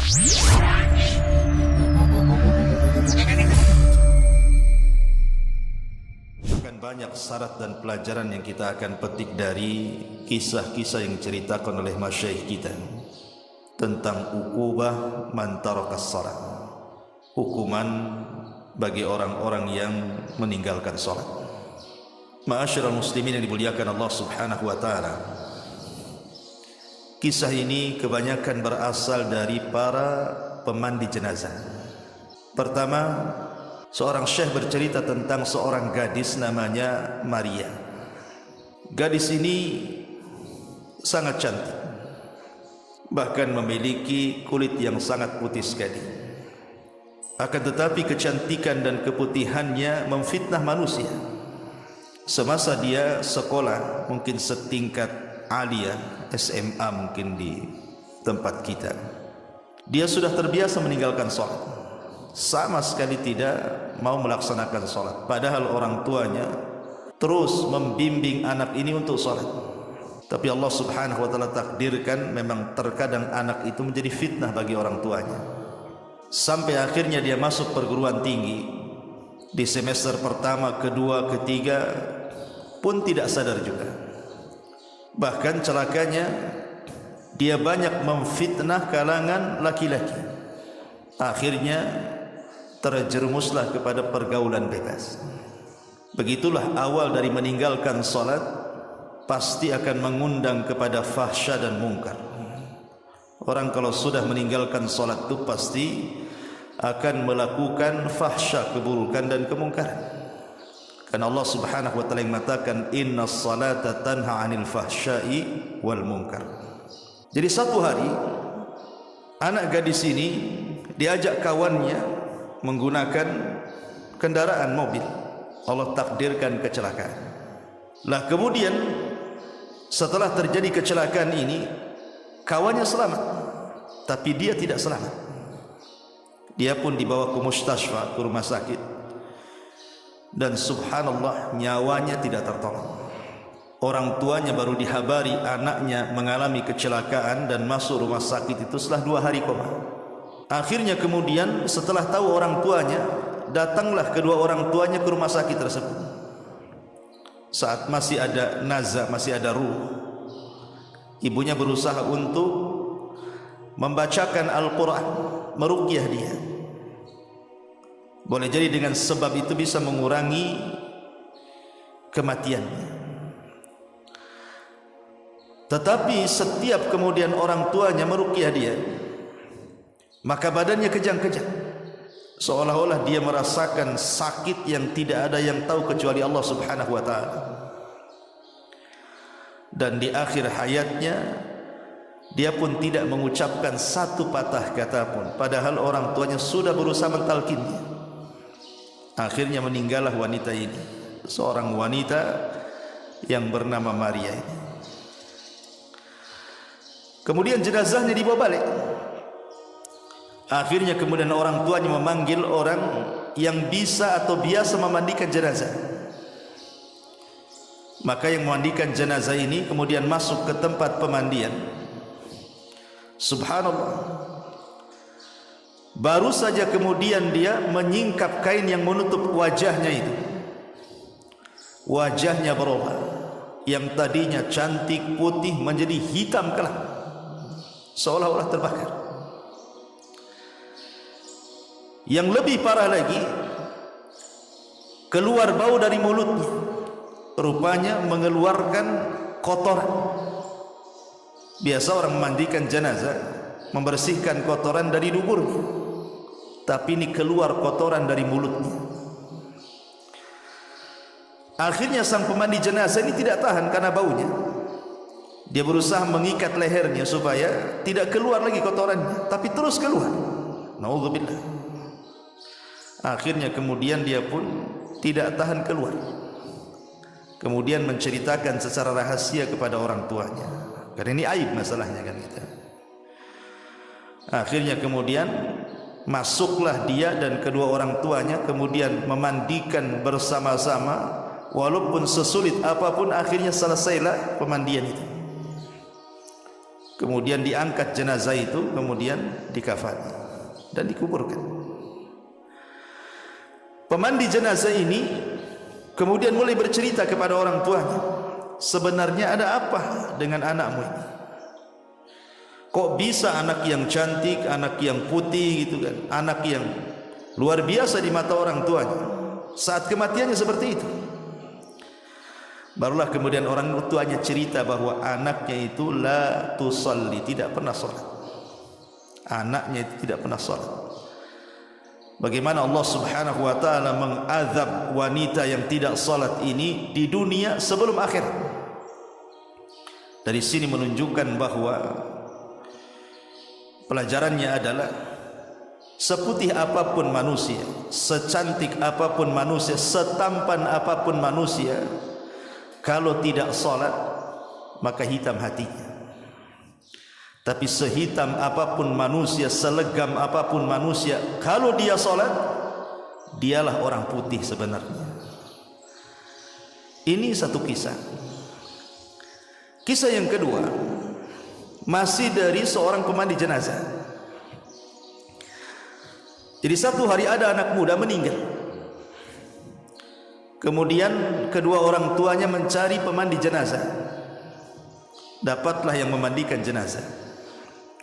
Akan banyak syarat dan pelajaran yang kita akan petik dari kisah-kisah yang diceritakan oleh masyayikh kita tentang uqubah man tarakas salat, hukuman bagi orang-orang yang meninggalkan salat. Ma'asyiral muslimin yang dimuliakan Allah Subhanahu wa taala, kisah ini kebanyakan berasal dari para pemandi jenazah. Pertama, seorang syekh bercerita tentang seorang gadis namanya Maria. Gadis ini sangat cantik, bahkan memiliki kulit yang sangat putih sekali. Akan tetapi kecantikan dan keputihannya memfitnah manusia. Semasa dia sekolah, mungkin setingkat aliyah, SMA mungkin di tempat kita, dia sudah terbiasa meninggalkan sholat, sama sekali tidak mau melaksanakan sholat, padahal orang tuanya terus membimbing anak ini untuk sholat. Tapi Allah Subhanahu wa taala takdirkan memang terkadang anak itu menjadi fitnah bagi orang tuanya, sampai akhirnya dia masuk perguruan tinggi. Di semester pertama, kedua, ketiga pun tidak sadar juga. Bahkan celakanya, dia banyak memfitnah kalangan laki-laki. Akhirnya terjerumuslah kepada pergaulan bebas. Begitulah awal dari meninggalkan salat, pasti akan mengundang kepada fahsya dan mungkar. Orang kalau sudah meninggalkan salat itu pasti akan melakukan fahsya, keburukan dan kemungkaran. Karena Allah Subhanahu wa taala yang mengatakan innas salata tanha 'anil fahsya'i wal munkar. Jadi satu hari anak gadis ini diajak kawannya menggunakan kendaraan mobil. Allah takdirkan kecelakaan. Lah kemudian setelah terjadi kecelakaan ini, kawannya selamat, tapi dia tidak selamat. Dia pun dibawa ke mustasfa, ke rumah sakit, dan subhanallah nyawanya tidak tertolong. Orang tuanya baru dihabari anaknya mengalami kecelakaan dan masuk rumah sakit itu setelah 2 hari koma. Akhirnya kemudian setelah tahu orang tuanya, datanglah kedua orang tuanya ke rumah sakit tersebut. Saat masih ada nazah, masih ada ruh, ibunya berusaha untuk membacakan Al-Quran, meruqyah dia. Boleh jadi dengan sebab itu bisa mengurangi kematiannya. Tetapi setiap kemudian orang tuanya meruqyah dia, maka badannya kejang-kejang, seolah-olah dia merasakan sakit yang tidak ada yang tahu kecuali Allah Subhanahu wa taala. Dan di akhir hayatnya dia pun tidak mengucapkan satu patah kata pun, padahal orang tuanya sudah berusaha mentalkinnya. Akhirnya meninggallah wanita ini, seorang wanita yang bernama Maria ini. Kemudian jenazahnya dibawa balik. Akhirnya kemudian orang tuanya memanggil orang yang bisa atau biasa memandikan jenazah. Maka yang memandikan jenazah ini kemudian masuk ke tempat pemandian. Subhanallah, baru saja kemudian dia menyingkap kain yang menutup wajahnya itu, wajahnya berubah, yang tadinya cantik putih menjadi hitam kelam, seolah-olah terbakar. Yang lebih parah lagi, keluar bau dari mulutnya, rupanya mengeluarkan kotoran. Biasa orang memandikan jenazah membersihkan kotoran dari duburnya, tapi ini keluar kotoran dari mulutnya. Akhirnya sang pemandi jenazah ini tidak tahan karena baunya. Dia berusaha mengikat lehernya supaya tidak keluar lagi kotorannya, tapi terus keluar. Naudzubillah. Akhirnya kemudian dia pun tidak tahan keluar. Kemudian menceritakan secara rahasia kepada orang tuanya. Karena ini aib masalahnya kan kita. Akhirnya kemudian masuklah dia dan kedua orang tuanya, kemudian memandikan bersama-sama. Walaupun sesulit apapun, akhirnya selesailah pemandian itu. Kemudian diangkat jenazah itu, kemudian dikafani dan dikuburkan. Pemandi jenazah ini kemudian mulai bercerita kepada orang tuanya, sebenarnya ada apa dengan anakmu ini? Kok bisa anak yang cantik, anak yang putih gitu kan, anak yang luar biasa di mata orang tuanya, saat kematiannya seperti itu? Barulah kemudian orang tuanya cerita bahwa anaknya itu la tusalli, tidak pernah salat. Anaknya itu tidak pernah salat. Bagaimana Allah Subhanahu wa taala mengazab wanita yang tidak salat ini di dunia sebelum akhirat. Dari sini menunjukkan bahwa pelajarannya adalah seputih apapun manusia, secantik apapun manusia, setampan apapun manusia, kalau tidak salat maka hitam hatinya. Tapi sehitam apapun manusia, selegam apapun manusia, kalau dia salat, dialah orang putih sebenarnya. Ini satu kisah. Kisah yang kedua masih dari seorang pemandi jenazah. Jadi satu hari ada anak muda meninggal. Kemudian kedua orang tuanya mencari pemandi jenazah. Dapatlah yang memandikan jenazah.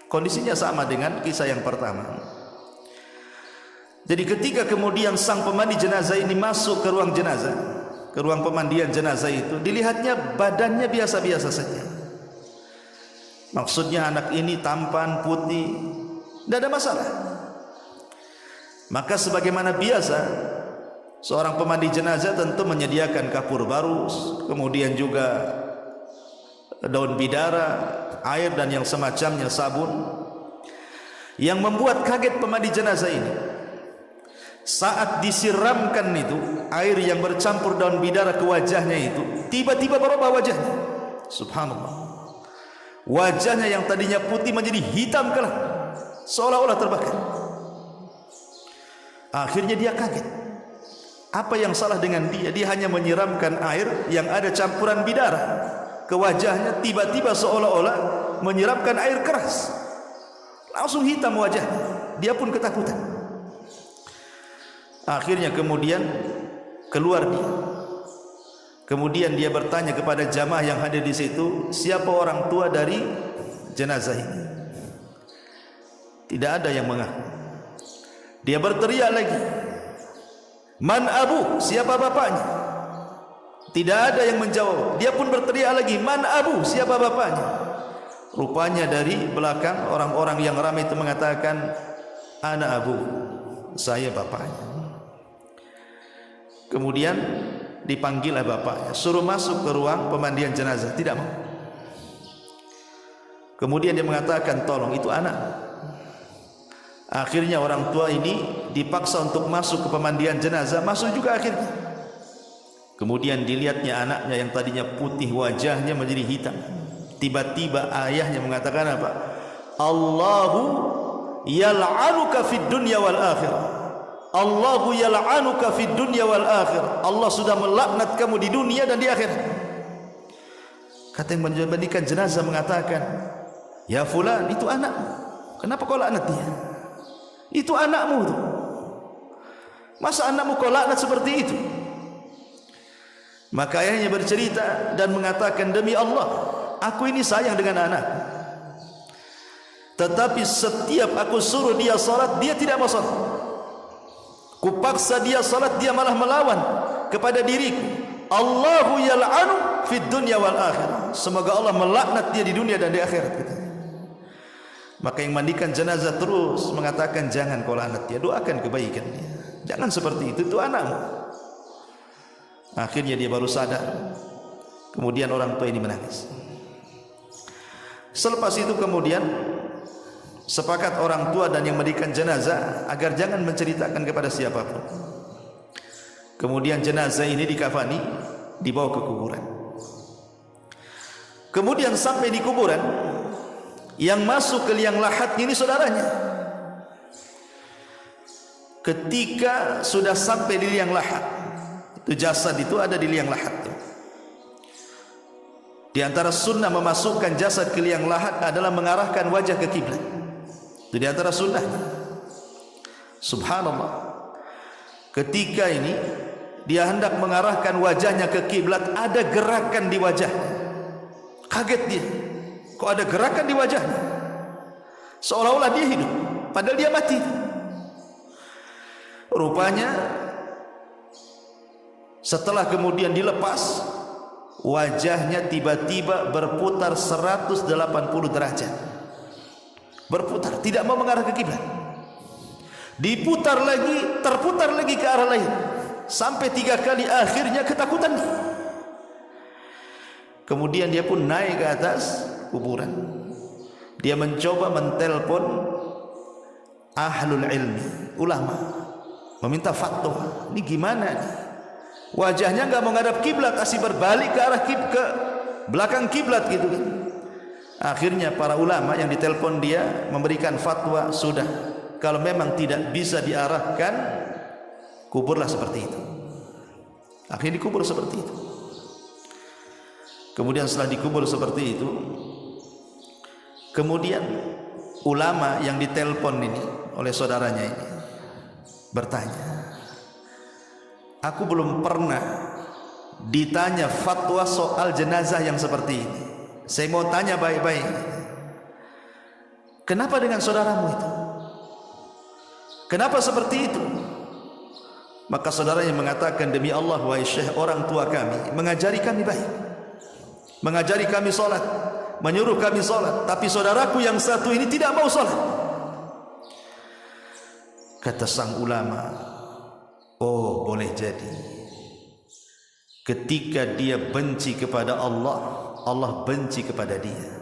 Kondisinya sama dengan kisah yang pertama. Jadi ketika kemudian sang pemandi jenazah ini masuk ke ruang jenazah, ke ruang pemandian jenazah itu, dilihatnya badannya biasa-biasa saja. Maksudnya anak ini tampan, putih, tidak ada masalah. Maka sebagaimana biasa, seorang pemandi jenazah tentu menyediakan kapur baru, kemudian juga daun bidara, air dan yang semacamnya, sabun. Yang membuat kaget pemandi jenazah ini, saat disiramkan itu air yang bercampur daun bidara ke wajahnya itu, tiba-tiba berubah wajahnya. Subhanallah. Wajahnya yang tadinya putih menjadi hitam gelap, seolah-olah terbakar. Akhirnya dia kaget. Apa yang salah dengan dia? Dia hanya menyiramkan air yang ada campuran bidara ke wajahnya, tiba-tiba seolah-olah menyiramkan air keras, langsung hitam wajahnya. Dia pun ketakutan. Akhirnya kemudian keluar dia. Kemudian dia bertanya kepada jamaah yang hadir di situ, siapa orang tua dari jenazah ini? Tidak ada yang mengaku. Dia berteriak lagi, man abu, siapa bapaknya? Tidak ada yang menjawab. Dia pun berteriak lagi, man abu, siapa bapaknya? Rupanya dari belakang orang-orang yang ramai itu mengatakan, ana abu, saya bapaknya. Kemudian dipanggillah bapaknya, suruh masuk ke ruang pemandian jenazah. Tidak mau. Kemudian dia mengatakan, tolong, itu anak. Akhirnya orang tua ini dipaksa untuk masuk ke pemandian jenazah. Masuk juga akhirnya. Kemudian dilihatnya anaknya yang tadinya putih, wajahnya menjadi hitam. Tiba-tiba ayahnya mengatakan apa? Allahu yal'anuka fid dunya wal akhirah. Allahu yal'anuka fid dunya wal akhirah. Allah sudah melaknat kamu di dunia dan di akhirat. Kata yang memandikan jenazah mengatakan, ya fulan, itu anakmu. Kenapa kau laknat dia? Itu anakmu itu. Masa anakmu kau laknat seperti itu? Maka ayahnya bercerita dan mengatakan, demi Allah, aku ini sayang dengan anak. Tetapi setiap aku suruh dia salat, dia tidak mau salat. Kupaksa dia salat, dia malah melawan kepada diriku. Allahu yal'anu fid dunya wal akhirah. Semoga Allah melaknat dia di dunia dan di akhirat. Maka yang mandikan jenazah terus mengatakan, jangan kau laknat dia, doakan kebaikan dia. Jangan seperti itu anakmu. Akhirnya dia baru sadar. Kemudian orang tua ini menangis. Selepas itu kemudian sepakat orang tua dan yang mandikan jenazah agar jangan menceritakan kepada siapapun. Kemudian jenazah ini dikafani, dibawa ke kuburan. Kemudian sampai di kuburan, yang masuk ke liang lahat ini saudaranya. Ketika sudah sampai di liang lahat, itu jasad itu ada di liang lahat. Di antara sunnah memasukkan jasad ke liang lahat adalah mengarahkan wajah ke kiblat. Itu di antara sunnah. Subhanallah. Ketika ini dia hendak mengarahkan wajahnya ke kiblat, ada gerakan di wajahnya. Kaget dia. Kok ada gerakan di wajahnya? Seolah-olah dia hidup, padahal dia mati. Rupanya setelah kemudian dilepas, wajahnya tiba-tiba berputar 180 derajat. Berputar, tidak mau mengarah ke kiblat. Diputar lagi, terputar lagi ke arah lain. Sampai 3 kali, akhirnya ketakutan. Kemudian dia pun naik ke atas kuburan. Dia mencoba mentelpon ahlul ilmi, ulama, meminta fatwa. Ini gimana nih? Wajahnya enggak menghadap kiblat, asih berbalik ke arah ke belakang kiblat gitu kan. Akhirnya para ulama yang ditelepon dia memberikan fatwa, sudah, kalau memang tidak bisa diarahkan, kuburlah seperti itu. Akhirnya dikubur seperti itu. Kemudian setelah dikubur seperti itu, kemudian ulama yang ditelepon ini oleh saudaranya ini bertanya, aku belum pernah ditanya fatwa soal jenazah yang seperti ini. Saya mau tanya baik-baik, kenapa dengan saudaramu itu? Kenapa seperti itu? Maka saudaranya mengatakan, demi Allah wahai Syekh, orang tua kami mengajari kami baik, mengajari kami sholat, menyuruh kami sholat, tapi saudaraku yang satu ini tidak mau sholat. Kata sang ulama, oh boleh jadi ketika dia benci kepada Allah, Allah benci kepada dia.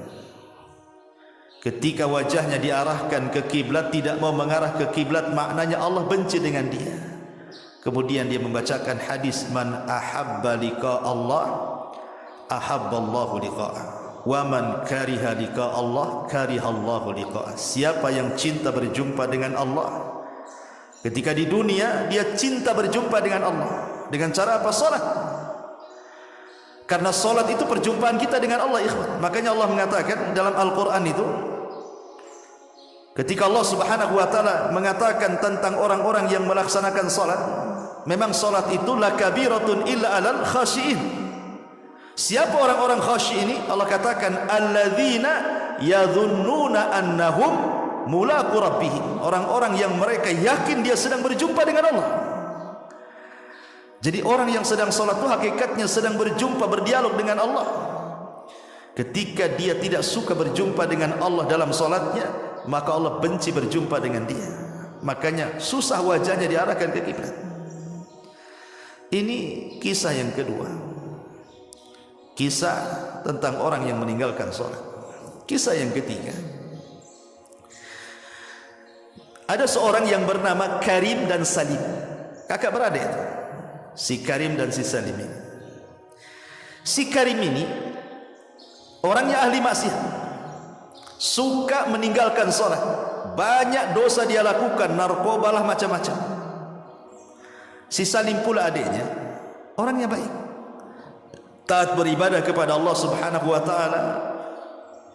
Ketika wajahnya diarahkan ke kiblat, tidak mau mengarah ke kiblat, maknanya Allah benci dengan dia. Kemudian dia membacakan hadis, man ahabba liqa Allah ahabballahu liqa'ah, wa man kariha liqa Allah karihallahu liqa'ah. Siapa yang cinta berjumpa dengan Allah, ketika di dunia dia cinta berjumpa dengan Allah. Dengan cara apa? Salat. Karena salat itu perjumpaan kita dengan Allah, ikhwan. Makanya Allah mengatakan dalam Al-Quran itu, ketika Allah subhanahu wa ta'ala mengatakan tentang orang-orang yang melaksanakan salat, memang salat itu lakabiratun illa alal khashi'in. Siapa orang-orang khasyi' ini? Allah katakan alladzina yadhunnuna annahum mulaqu rabbihim, orang-orang yang mereka yakin dia sedang berjumpa dengan Allah. Jadi orang yang sedang salat itu hakikatnya sedang berjumpa, berdialog dengan Allah. Ketika dia tidak suka berjumpa dengan Allah dalam salatnya, maka Allah benci berjumpa dengan dia. Makanya susah wajahnya diarahkan ke kiblat. Ini kisah yang kedua, kisah tentang orang yang meninggalkan salat. Kisah yang ketiga, ada seorang yang bernama Karim dan Salim, kakak beradik itu, si Karim dan si Salim ini. Si Karim ini orangnya ahli maksiat, suka meninggalkan salat, banyak dosa dia lakukan, narkoba lah, macam-macam. Si Salim pula adiknya, orangnya baik, taat beribadah kepada Allah subhanahu wa ta'ala,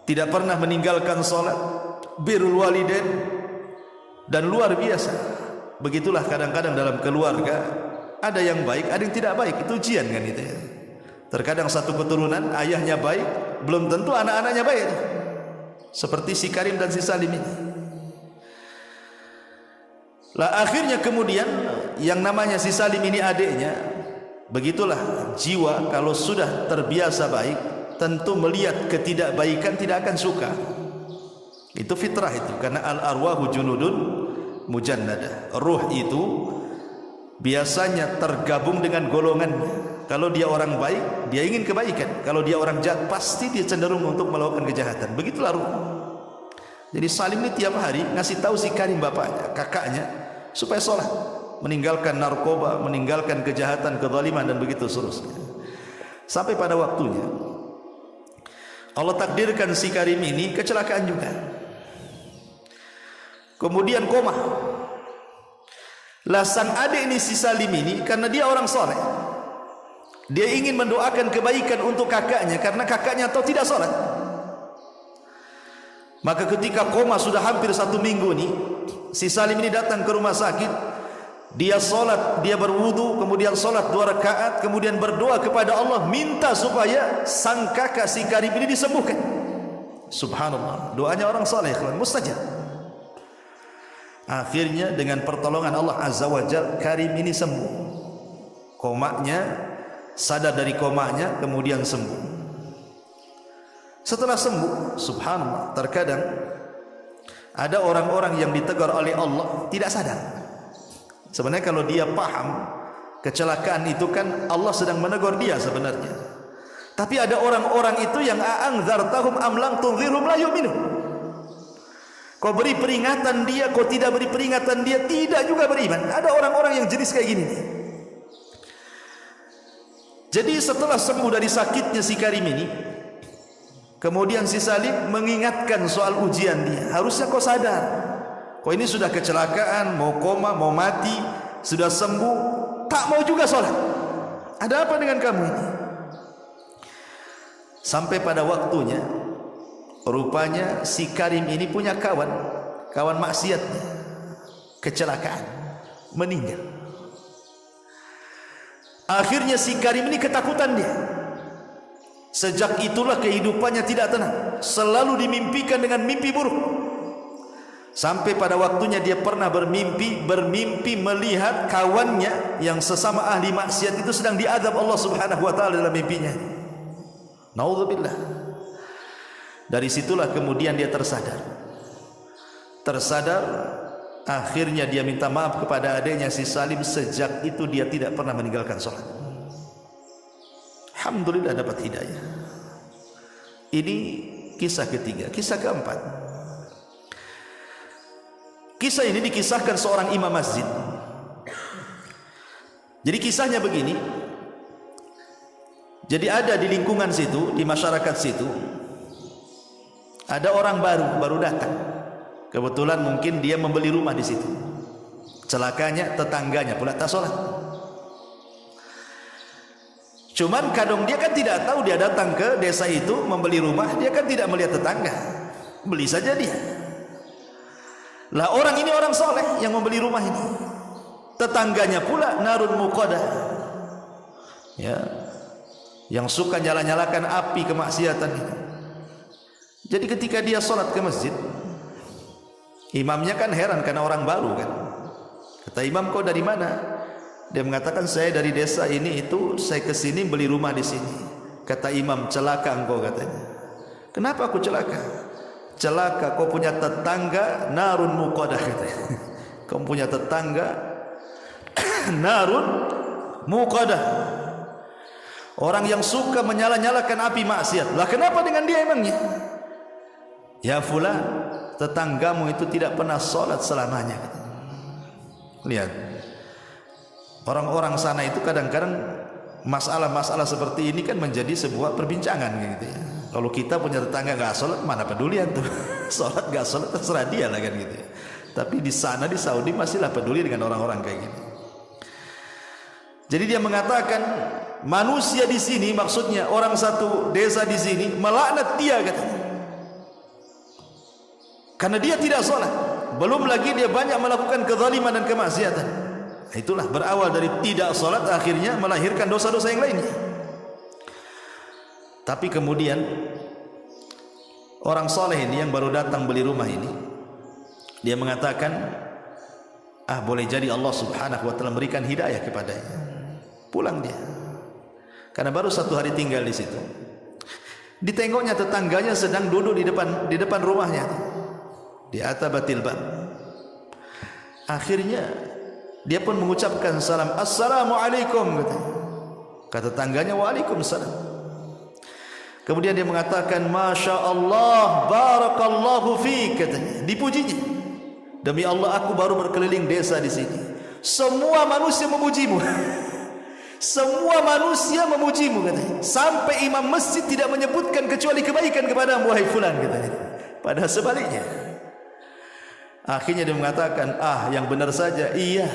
tidak pernah meninggalkan salat, birrul walidain, dan luar biasa. Begitulah kadang-kadang dalam keluarga, ada yang baik, ada yang tidak baik. Itu ujian kan itu ya. Terkadang satu keturunan ayahnya baik, belum tentu anak-anaknya baik. Seperti si Karim dan si Salim ini. Lah akhirnya kemudian yang namanya si Salim ini adiknya, begitulah jiwa kalau sudah terbiasa baik, tentu melihat ketidakbaikan tidak akan suka. Itu fitrah itu, karena al-arwahu junudun mujannadah. Ruh itu biasanya tergabung dengan golongannya. Kalau dia orang baik, dia ingin kebaikan. Kalau dia orang jahat, pasti dia cenderung untuk melakukan kejahatan. Begitulah ruh. Jadi Salim ini tiap hari ngasih tahu si Karim, bapaknya, kakaknya, supaya sholat, meninggalkan narkoba, meninggalkan kejahatan, kezaliman, dan begitu seterusnya. Sampai pada waktunya Allah takdirkan si Karim ini kecelakaan juga, kemudian koma. Lah sang adik ini si Salim ini, karena dia orang soleh, Dia ingin mendoakan kebaikan untuk kakaknya karena kakaknya tahu tidak sholat. Maka ketika koma sudah hampir 1 minggu nih, si Salim ini datang ke rumah sakit. Dia sholat, dia berwudu, kemudian sholat 2 rakaat, kemudian berdoa kepada Allah, minta supaya sang kakak si Karim ini disembuhkan. Subhanallah, doanya orang saleh, mustajab. Akhirnya dengan pertolongan Allah Azza wa Jalla, Karim ini sembuh. Komanya, sadar dari komanya, kemudian sembuh. Setelah sembuh, subhanallah, terkadang ada orang-orang yang ditegur oleh Allah tidak sadar. Sebenarnya kalau dia paham kecelakaan itu kan Allah sedang menegur dia sebenarnya. Tapi ada orang-orang itu yang a'anzartahum am lam tunzirhum la yu'minun. Kau beri peringatan dia, kau tidak beri peringatan dia, tidak juga beriman. Ada orang-orang yang jenis kayak gini nih. Jadi setelah sembuh dari sakitnya si Karim ini, kemudian si Salim mengingatkan soal ujian dia. Harusnya kau sadar, kau ini sudah kecelakaan, mau koma, mau mati, sudah sembuh, tak mau juga sholat. Ada apa dengan kamu ini? Sampai pada waktunya, rupanya si Karim ini punya kawan maksiatnya, kecelakaan, meninggal. Akhirnya si Karim ini ketakutan dia. Sejak itulah kehidupannya tidak tenang, selalu dimimpikan dengan mimpi buruk. Sampai pada waktunya dia pernah bermimpi melihat kawannya yang sesama ahli maksiat itu sedang diazab Allah Subhanahu wa taala dalam mimpinya. Naudzubillah. Dari situlah kemudian dia tersadar. Akhirnya dia minta maaf kepada adiknya si Salim. Sejak itu dia tidak pernah meninggalkan sholat. Alhamdulillah dapat hidayah. Ini kisah ketiga. Kisah keempat, kisah ini dikisahkan seorang imam masjid. Jadi kisahnya begini. Jadi ada di lingkungan situ, di masyarakat situ, ada orang baru datang. Kebetulan mungkin dia membeli rumah di situ. Celakanya tetangganya pula tak sholat. Cuman kadang dia kan tidak tahu, dia datang ke desa itu membeli rumah, dia kan tidak melihat tetangga, beli saja dia. Lah orang ini orang soleh yang membeli rumah ini, tetangganya pula narun muqadah, ya, yang suka nyala-nyalakan api kemaksiatan itu. Jadi ketika dia sholat ke masjid, imamnya kan heran karena orang baru kan. Kata imam, kau dari mana? Dia mengatakan, saya dari desa ini itu, saya ke sini beli rumah di sini. Kata imam, celaka engkau katanya. Kenapa aku celaka? Celaka, kau punya tetangga narun muqadah katanya. Kau punya tetangga narun muqadah, orang yang suka menyala-nyalakan api maksiat. Lah kenapa dengan dia emangnya? Ya fulan, tetanggamu itu tidak pernah sholat selamanya. Lihat, orang-orang sana itu kadang-kadang masalah-masalah seperti ini kan menjadi sebuah perbincangan gitu ya. Kalau kita punya tetangga nggak sholat, mana pedulian tuh. Sholat nggak sholat terserah dia lah kan gitu ya. Tapi di sana di Saudi masihlah peduli dengan orang-orang kayak gini. Jadi dia mengatakan, manusia di sini, maksudnya orang satu desa di sini, melaknat dia katanya. Karena dia tidak sholat. Belum lagi dia banyak melakukan kezaliman dan kemaksiatan. Itulah berawal dari tidak sholat, akhirnya melahirkan dosa-dosa yang lainnya. Tapi kemudian orang soleh ini yang baru datang beli rumah ini, dia mengatakan, boleh jadi Allah Subhanahu wa taala memberikan hidayah kepadanya. Pulang dia, karena baru 1 hari tinggal di situ. Ditengoknya tetangganya sedang duduk di depan rumahnya, di atabatil bab. Akhirnya dia pun mengucapkan salam, assalamualaikum katanya. Kata tetangganya, waalaikumsalam. Kemudian dia mengatakan, masya Allah, barakallahu fiik katanya. Dipujinya, demi Allah aku baru berkeliling desa di sini, semua manusia memujimu. Semua manusia memujimu katanya. Sampai imam masjid tidak menyebutkan kecuali kebaikan kepadamu wahai fulan katanya. Padahal sebaliknya. Akhirnya dia mengatakan, yang benar saja, iya,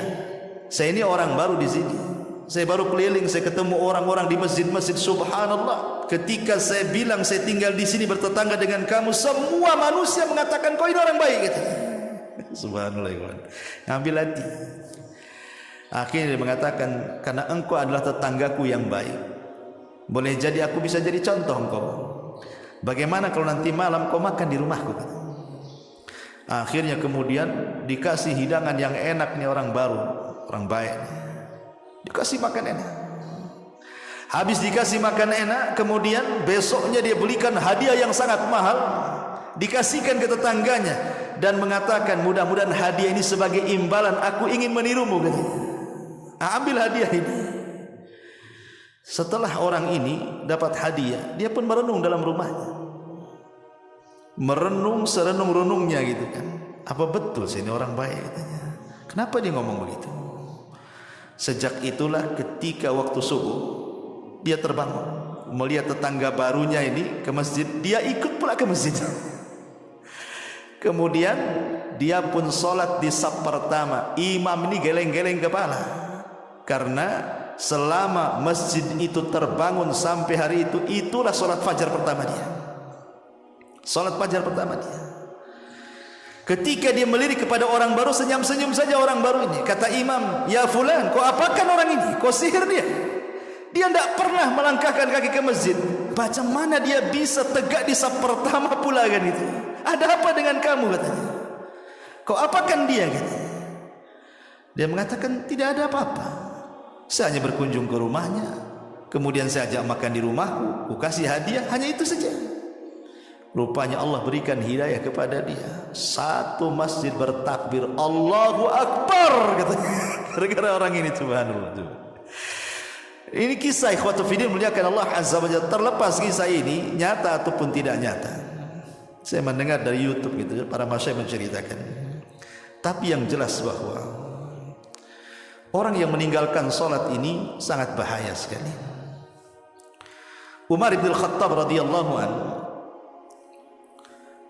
saya ini orang baru di sini. Saya baru keliling, saya ketemu orang-orang di masjid-masjid. Subhanallah, ketika saya bilang saya tinggal di sini bertetangga dengan kamu, semua manusia mengatakan kau ini orang baik, katanya. Subhanallah, kawan. Ngambil hati. Akhirnya dia mengatakan, karena engkau adalah tetanggaku yang baik, boleh jadi aku bisa jadi contoh engkau. Bagaimana kalau nanti malam kau makan di rumahku? Akhirnya kemudian dikasih hidangan yang enak nih orang baru, orang baik. Dikasih makan enak. Habis dikasih makan enak, kemudian besoknya dia belikan hadiah yang sangat mahal, dikasihkan ke tetangganya dan mengatakan, mudah-mudahan hadiah ini sebagai imbalan aku ingin menirumu. Ambil hadiah ini. Setelah orang ini dapat hadiah, dia pun merenung dalam rumahnya. Merenung serenung-renungnya gitu kan. Apa betul sih ini orang baik, katanya. Kenapa dia ngomong begitu? Sejak itulah ketika waktu subuh dia terbangun, melihat tetangga barunya ini ke masjid, dia ikut pula ke masjid. Kemudian dia pun sholat di saf pertama. Imam ini geleng-geleng kepala, karena selama masjid itu terbangun sampai hari itu, itulah sholat fajar pertama dia. Sholat fajar pertama dia. Ketika dia melirik kepada orang baru, senyum-senyum saja orang baru ini. Kata imam, ya fulan, kau apakan orang ini? Kau sihir dia? Dia tidak pernah melangkahkan kaki ke masjid. Macam mana dia bisa tegak di saf pertama pula kan itu? Ada apa dengan kamu, katanya? Kau apakan dia, katanya? Dia mengatakan, tidak ada apa-apa. Saya hanya berkunjung ke rumahnya, kemudian saya ajak makan di rumahku, ku kasih hadiah, hanya itu saja. Rupanya Allah berikan hidayah kepada dia. Satu masjid bertakbir, Allahu Akbar, katanya. Gara-gara orang ini, subhanallah. Ini kisah ikhwatu fiddin muliakan Allah Azza wa Jalla. Terlepas kisah ini nyata ataupun tidak nyata, saya mendengar dari YouTube gitu, para masyayikh menceritakan. Tapi yang jelas bahwa orang yang meninggalkan solat ini sangat bahaya sekali. Umar bin Khattab radhiyallahu anhu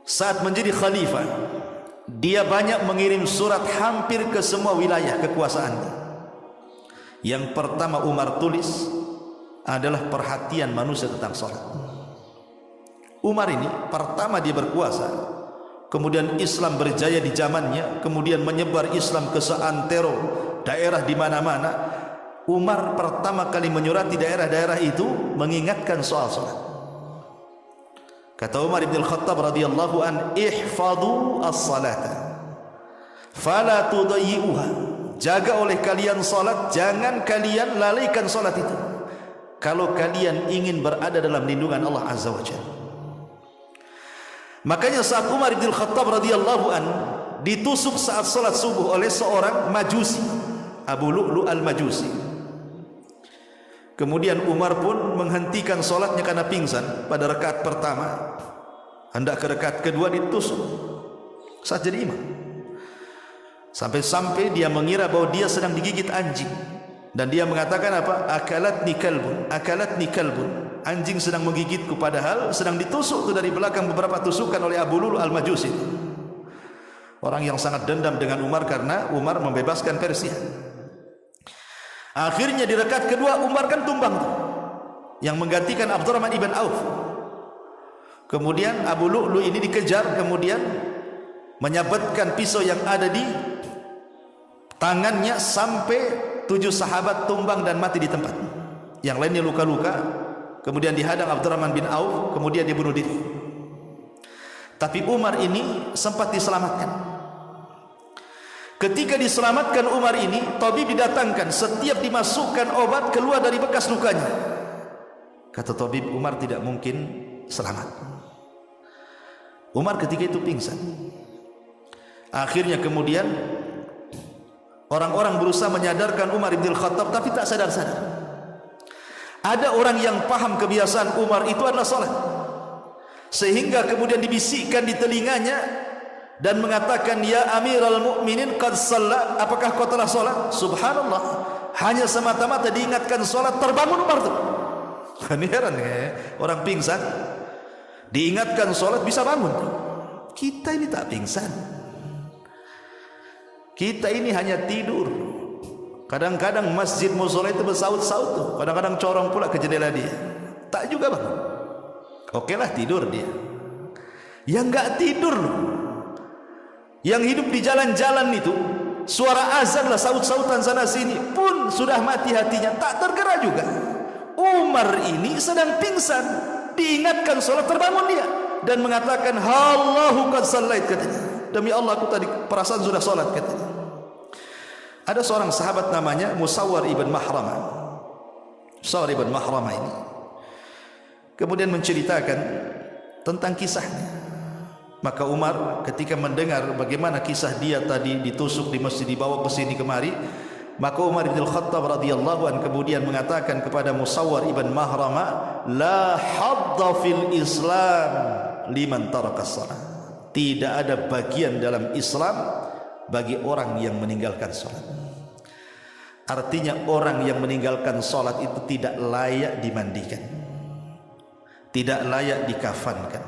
saat menjadi khalifah, dia banyak mengirim surat hampir ke semua wilayah kekuasaannya. Yang pertama Umar tulis adalah perhatian manusia tentang sholat. Umar ini pertama dia berkuasa, kemudian Islam berjaya di zamannya, kemudian menyebar Islam ke seantero daerah di mana-mana. Umar pertama kali menyurati daerah-daerah itu mengingatkan soal sholat. Kata Umar bin Khattab radhiyallahu an, ihfadhu as-salata fala tudayyi'uha. Jaga oleh kalian salat, jangan kalian lalaikan salat itu. Kalau kalian ingin berada dalam lindungan Allah Azza wa Jalla. Makanya saat Umar bin Khattab radhiyallahu an ditusuk saat salat subuh oleh seorang Majusi, Abu Lu'lu' al-Majusi. Kemudian Umar pun menghentikan solatnya karena pingsan pada rakaat pertama. Hendak ke rakaat kedua ditusuk saat jadi imam. Sampai-sampai dia mengira bahwa dia sedang digigit anjing. Dan dia mengatakan apa? Akalatni kalbun, akalatni kalbun. Anjing sedang menggigitku, padahal sedang ditusuk dari belakang beberapa tusukan oleh Abu Lu'lu' al-Majusi. Orang yang sangat dendam dengan Umar karena Umar membebaskan Persia. Akhirnya di rakaat kedua Umar kan tumbang tuh, yang menggantikan Abdurrahman ibn Auf. Kemudian Abu Lu'lu' ini dikejar, kemudian menyabetkan pisau yang ada di tangannya sampai 7 sahabat tumbang dan mati di tempat. Yang lainnya luka-luka. Kemudian dihadang Abdurrahman bin Auf, kemudian dia bunuh diri. Tapi Umar ini sempat diselamatkan. Ketika diselamatkan Umar ini, tabib didatangkan, setiap dimasukkan obat keluar dari bekas lukanya. Kata tabib, Umar tidak mungkin selamat. Umar ketika itu pingsan. Akhirnya kemudian orang-orang berusaha menyadarkan Umar bin Khattab, tapi tak sadar-sadar. Ada orang yang paham kebiasaan Umar itu adalah salat, sehingga kemudian dibisikkan di telinganya dan mengatakan, ya Amirul Mukminin qad shalla, apakah kau telah salat? Subhanallah, hanya semata-mata diingatkan salat terbangun Umar tuh. Ini heran ya, orang pingsan diingatkan salat bisa bangun. Kita ini tak pingsan, kita ini hanya tidur. Kadang-kadang masjid musola itu bersaut-saut tuh. Kadang-kadang corong pula ke jendela dia. Tak juga bang. Oke lah tidur dia. Yang enggak tidur loh, yang hidup di jalan-jalan itu, suara azan lah saut-sautan sana sini pun sudah mati hatinya, tak tergerak juga. Umar ini sedang pingsan, diingatkan sholat, terbangun dia dan mengatakan, Allahu qad shallait, katanya. Demi Allah aku tadi perasaan sudah sholat, katanya. Ada seorang sahabat namanya Musawwar ibn Mahramah. Musawwar ibn Mahramah ini kemudian menceritakan tentang kisahnya. Maka Umar ketika mendengar bagaimana kisah dia tadi ditusuk di masjid, dibawa ke sini kemari, maka Umar bin Khattab radhiyallahu an kemudian mengatakan kepada Musawwar ibn Mahramah, la hadda fil Islam liman taraka shalah. Tidak ada bagian dalam Islam bagi orang yang meninggalkan salat. Artinya orang yang meninggalkan salat itu tidak layak dimandikan, tidak layak dikafankan,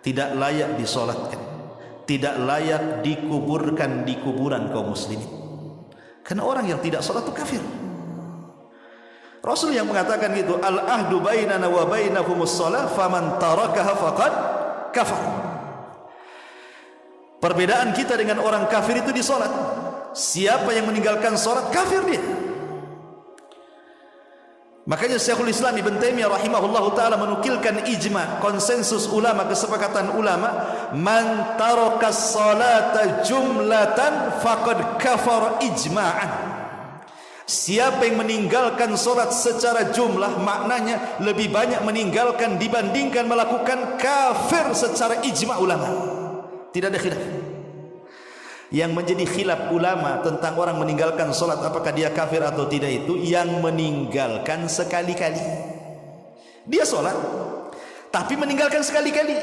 tidak layak disolatkan, tidak layak dikuburkan di kuburan kaum muslimin. Karena orang yang tidak solat itu kafir. Rasul yang mengatakan gitu, al-ahdu bainana wa bainahumus shalah faman tarakaha faqad kafar. Perbedaan kita dengan orang kafir itu di solat. Siapa yang meninggalkan solat, kafir dia. Makanya Syekhul Islam Ibn Taimiyah rahimahullahu ta'ala menukilkan ijma, konsensus ulama, kesepakatan ulama, man tarakas salata jumlatan faqad kafar ijma'an. Siapa yang meninggalkan solat secara jumlah, maknanya lebih banyak meninggalkan dibandingkan melakukan, kafir secara ijma' ulama. Tidak ada khilaf. Yang menjadi khilaf ulama tentang orang meninggalkan solat apakah dia kafir atau tidak itu yang meninggalkan sekali-kali. Dia solat tapi meninggalkan sekali-kali.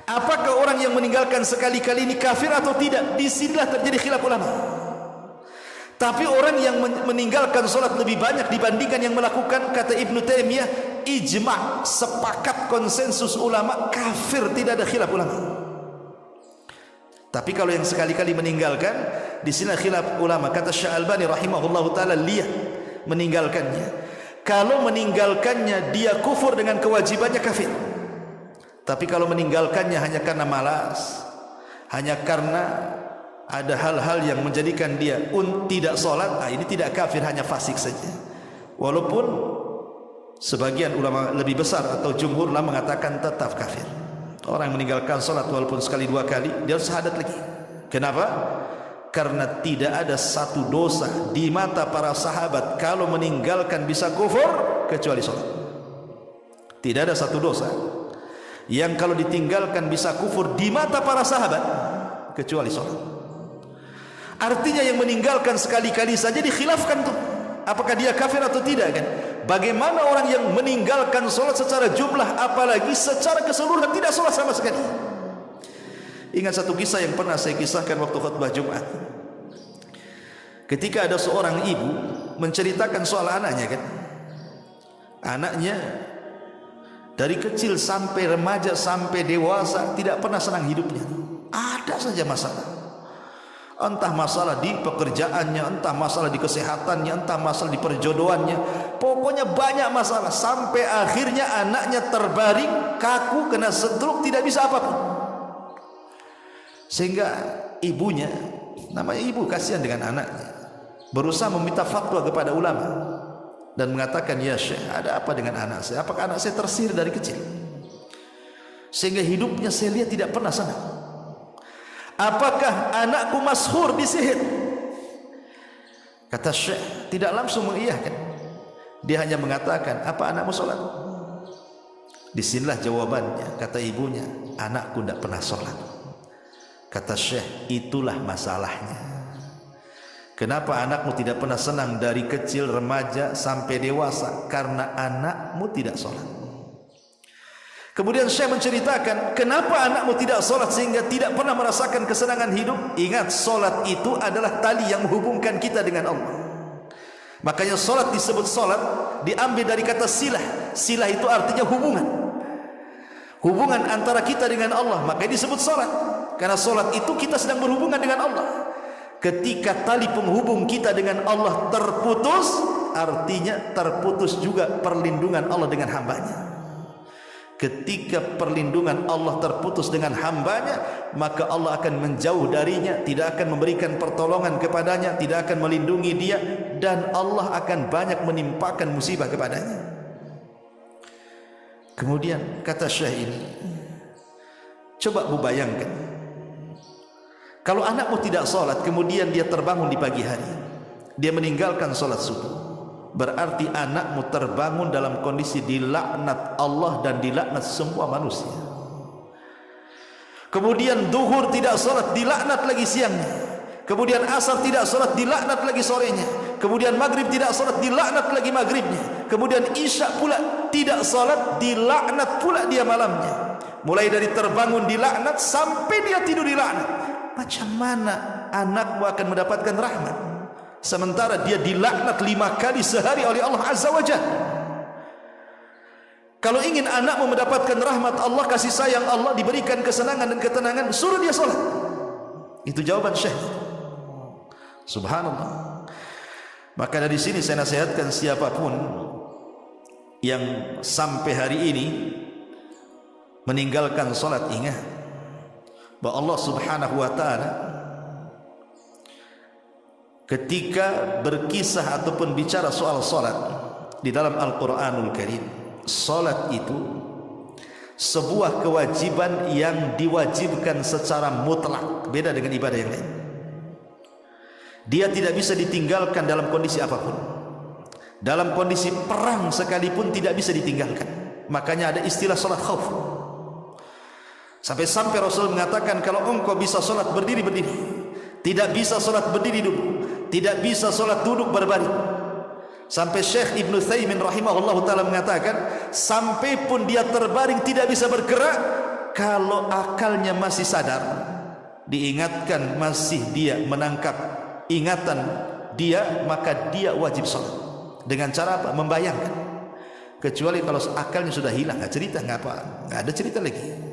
Apakah orang yang meninggalkan sekali-kali ini kafir atau tidak? Disinilah terjadi khilaf ulama. Tapi orang yang meninggalkan solat lebih banyak dibandingkan yang melakukan, kata Ibnu Taimiyah, ijma', sepakat konsensus ulama, kafir, tidak ada khilaf ulama. Tapi kalau yang sekali-kali meninggalkan, di sini khilaf ulama. Kata Syekh Albani rahimahullahu taala, lihat meninggalkannya. Kalau meninggalkannya dia kufur dengan kewajibannya, kafir. Tapi kalau meninggalkannya hanya karena malas, hanya karena ada hal-hal yang menjadikan dia tidak sholat, ini tidak kafir, hanya fasik saja. Walaupun sebagian ulama lebih besar atau jumhur lah mengatakan tetap kafir. Orang meninggalkan salat walaupun sekali dua kali, dia harus syahadat lagi. Kenapa? Karena tidak ada satu dosa di mata para sahabat kalau meninggalkan bisa kufur kecuali salat. Tidak ada satu dosa yang kalau ditinggalkan bisa kufur di mata para sahabat kecuali salat. Artinya yang meninggalkan sekali-kali saja dikhilafkan tuh, apakah dia kafir atau tidak, kan? Bagaimana orang yang meninggalkan solat secara jumlah, apalagi secara keseluruhan tidak solat sama sekali. Ingat satu kisah yang pernah saya kisahkan waktu khutbah Jumat. Ketika ada seorang ibu menceritakan soal anaknya, kan? Anaknya dari kecil sampai remaja sampai dewasa tidak pernah senang hidupnya. Ada saja masalah. Entah masalah di pekerjaannya, entah masalah di kesehatannya, entah masalah di perjodohannya. Pokoknya banyak masalah. Sampai akhirnya anaknya terbaring, kaku, kena stroke, tidak bisa apapun. Sehingga ibunya, namanya ibu kasihan dengan anaknya, berusaha meminta fatwa kepada ulama dan mengatakan, ya Syekh, ada apa dengan anak saya? Apakah anak saya tersihir dari kecil sehingga hidupnya saya lihat tidak pernah senang? Apakah anakku masyhur disihir? Kata Syekh tidak langsung mengiyakan. Dia hanya mengatakan, apa anakmu sholat? Disinilah jawabannya. Kata ibunya, anakku tidak pernah sholat. Kata Syekh, itulah masalahnya. Kenapa anakmu tidak pernah senang dari kecil, remaja sampai dewasa? Karena anakmu tidak sholat. Kemudian Syekh menceritakan, kenapa anakmu tidak solat sehingga tidak pernah merasakan kesenangan hidup? Ingat, solat itu adalah tali yang menghubungkan kita dengan Allah. Makanya solat disebut solat, diambil dari kata silah. Silah itu artinya hubungan. Hubungan antara kita dengan Allah, makanya disebut solat. Karena solat itu kita sedang berhubungan dengan Allah. Ketika tali penghubung kita dengan Allah terputus, artinya terputus juga perlindungan Allah dengan hambanya. Ketika perlindungan Allah terputus dengan hambanya, maka Allah akan menjauh darinya, tidak akan memberikan pertolongan kepadanya, tidak akan melindungi dia, dan Allah akan banyak menimpakan musibah kepadanya. Kemudian kata Syekh ini, coba bayangkan, kalau anakmu tidak sholat, kemudian dia terbangun di pagi hari, dia meninggalkan sholat subuh, berarti anakmu terbangun dalam kondisi dilaknat Allah dan dilaknat semua manusia. Kemudian duhur tidak sholat, dilaknat lagi siangnya. Kemudian asar tidak sholat, dilaknat lagi sorenya. Kemudian maghrib tidak sholat, dilaknat lagi maghribnya. Kemudian isya pula tidak sholat, dilaknat pula dia malamnya. Mulai dari terbangun dilaknat sampai dia tidur dilaknat. Macam mana anakmu akan mendapatkan rahmat, sementara dia dilaknat 5 kali sehari oleh Allah Azza wa Jalla? Kalau ingin anakmu mendapatkan rahmat Allah, kasih sayang Allah, diberikan kesenangan dan ketenangan, suruh dia sholat. Itu jawaban Syekh. Subhanallah. Maka dari sini saya nasihatkan siapapun yang sampai hari ini meninggalkan sholat, ingat bahwa Allah Subhanahu wa ta'ala ketika berkisah ataupun bicara soal sholat di dalam Al-Quranul Karim, sholat itu sebuah kewajiban yang diwajibkan secara mutlak, beda dengan ibadah yang lain. Dia tidak bisa ditinggalkan dalam kondisi apapun. Dalam kondisi perang sekalipun tidak bisa ditinggalkan. Makanya ada istilah sholat khauf. Sampai-sampai Rasul mengatakan, kalau engkau bisa sholat berdiri, berdiri. Tidak bisa sholat berdiri, duduk. Tidak bisa sholat duduk berbaring. Sampai Syekh Ibn Utsaimin rahimahullah ta'ala mengatakan, sampai pun dia terbaring tidak bisa bergerak, kalau akalnya masih sadar, diingatkan masih dia menangkap ingatan dia, maka dia wajib sholat. Dengan cara apa? Membayangkan. Kecuali kalau akalnya sudah hilang, nggak cerita, nggak apa, nggak ada cerita lagi.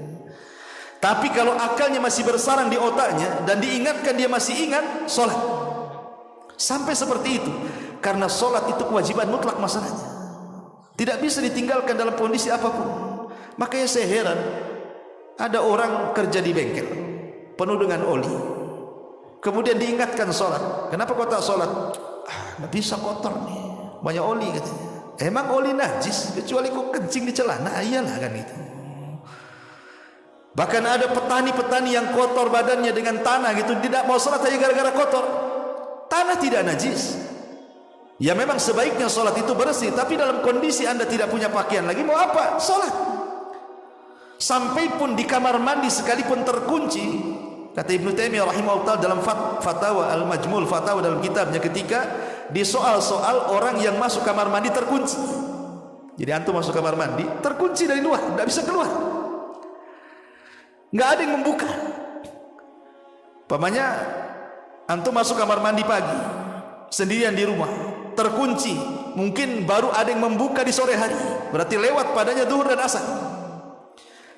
Tapi kalau akalnya masih bersarang di otaknya dan diingatkan dia masih ingat, sholat. Sampai seperti itu. Karena sholat itu kewajiban mutlak masalahnya, tidak bisa ditinggalkan dalam kondisi apapun. Makanya saya heran, ada orang kerja di bengkel penuh dengan oli, kemudian diingatkan sholat. Kenapa kau tak sholat? Nggak bisa, kotor nih, banyak oli katanya. Emang oli najis kecuali kau kencing di celana? Iyalah kan itu. Bahkan ada petani-petani yang kotor badannya dengan tanah gitu, tidak mau sholat hanya gara-gara kotor. Tanah tidak najis. Ya memang sebaiknya sholat itu bersih, tapi dalam kondisi anda tidak punya pakaian lagi, mau apa? Sholat. Sampai pun di kamar mandi sekalipun terkunci, kata Ibnu Taimiyah rahimahullah dalam Fatawa Al-Majmul, Fatawa dalam kitabnya, ketika di soal-soal orang yang masuk kamar mandi terkunci. Jadi antum masuk kamar mandi terkunci dari luar, tidak bisa keluar, nggak ada yang membuka. Pamannya antum masuk kamar mandi pagi sendirian di rumah, terkunci, mungkin baru ada yang membuka di sore hari, berarti lewat padanya duhur dan asar.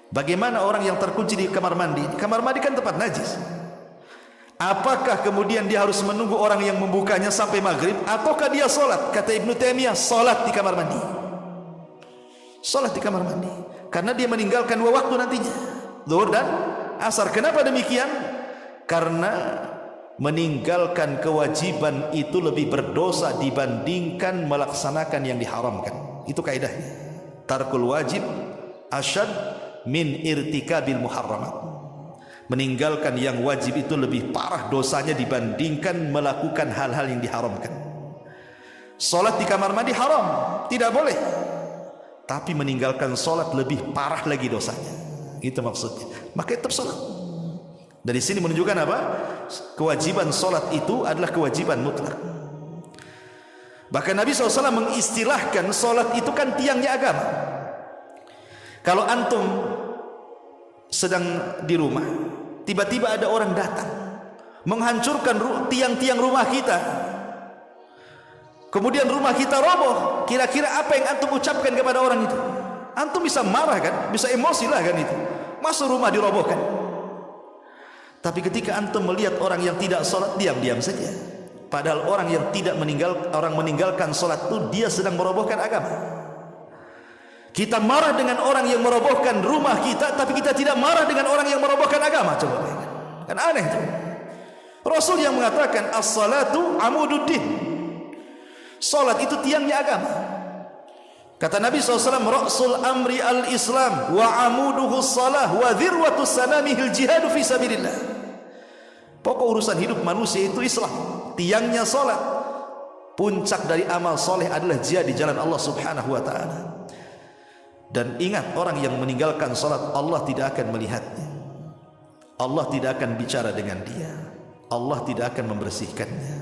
Bagaimana orang yang terkunci di kamar mandi? Kamar mandi kan tempat najis. Apakah kemudian dia harus menunggu orang yang membukanya sampai maghrib, ataukah dia sholat? Kata Ibnu Taimiyah, sholat di kamar mandi. Sholat di kamar mandi, karena dia meninggalkan 2 waktu nantinya, duhur dan asar. Kenapa demikian? Karena meninggalkan kewajiban itu lebih berdosa dibandingkan melaksanakan yang diharamkan. Itu kaidahnya. Tarkul wajib asyad min irtikabil muharramat. Meninggalkan yang wajib itu lebih parah dosanya dibandingkan melakukan hal-hal yang diharamkan. Salat di kamar mandi haram, tidak boleh. Tapi meninggalkan salat lebih parah lagi dosanya. Itu maksudnya. Maka tetap salat. Dari sini menunjukkan apa? Kewajiban sholat itu adalah kewajiban mutlak. Bahkan Nabi SAW mengistilahkan sholat itu kan tiangnya agama. Kalau antum sedang di rumah, tiba-tiba ada orang datang menghancurkan tiang-tiang rumah kita, kemudian rumah kita roboh, kira-kira apa yang antum ucapkan kepada orang itu? Antum bisa marah kan? Bisa emosi lah kan itu. Masa rumah dirobohkan? Tapi ketika antum melihat orang yang tidak sholat, diam-diam saja. Padahal orang yang meninggalkan sholat itu dia sedang merobohkan agama. Kita marah dengan orang yang merobohkan rumah kita, tapi kita tidak marah dengan orang yang merobohkan agama. Coba bayangkan, kan aneh itu. Rasul yang mengatakan as-salatu amududdin, sholat itu tiangnya agama. Kata Nabi SAW, Ra'sul amri al-Islam wa amuduhu salah wa dhirwatu sanamihil jihadu fi sabilillah. Pokok urusan hidup manusia itu Islam, tiangnya salat. Puncak dari amal soleh adalah jihad di jalan Allah Subhanahu wa ta'ala. Dan ingat, orang yang meninggalkan salat, Allah tidak akan melihatnya, Allah tidak akan bicara dengan dia, Allah tidak akan membersihkannya.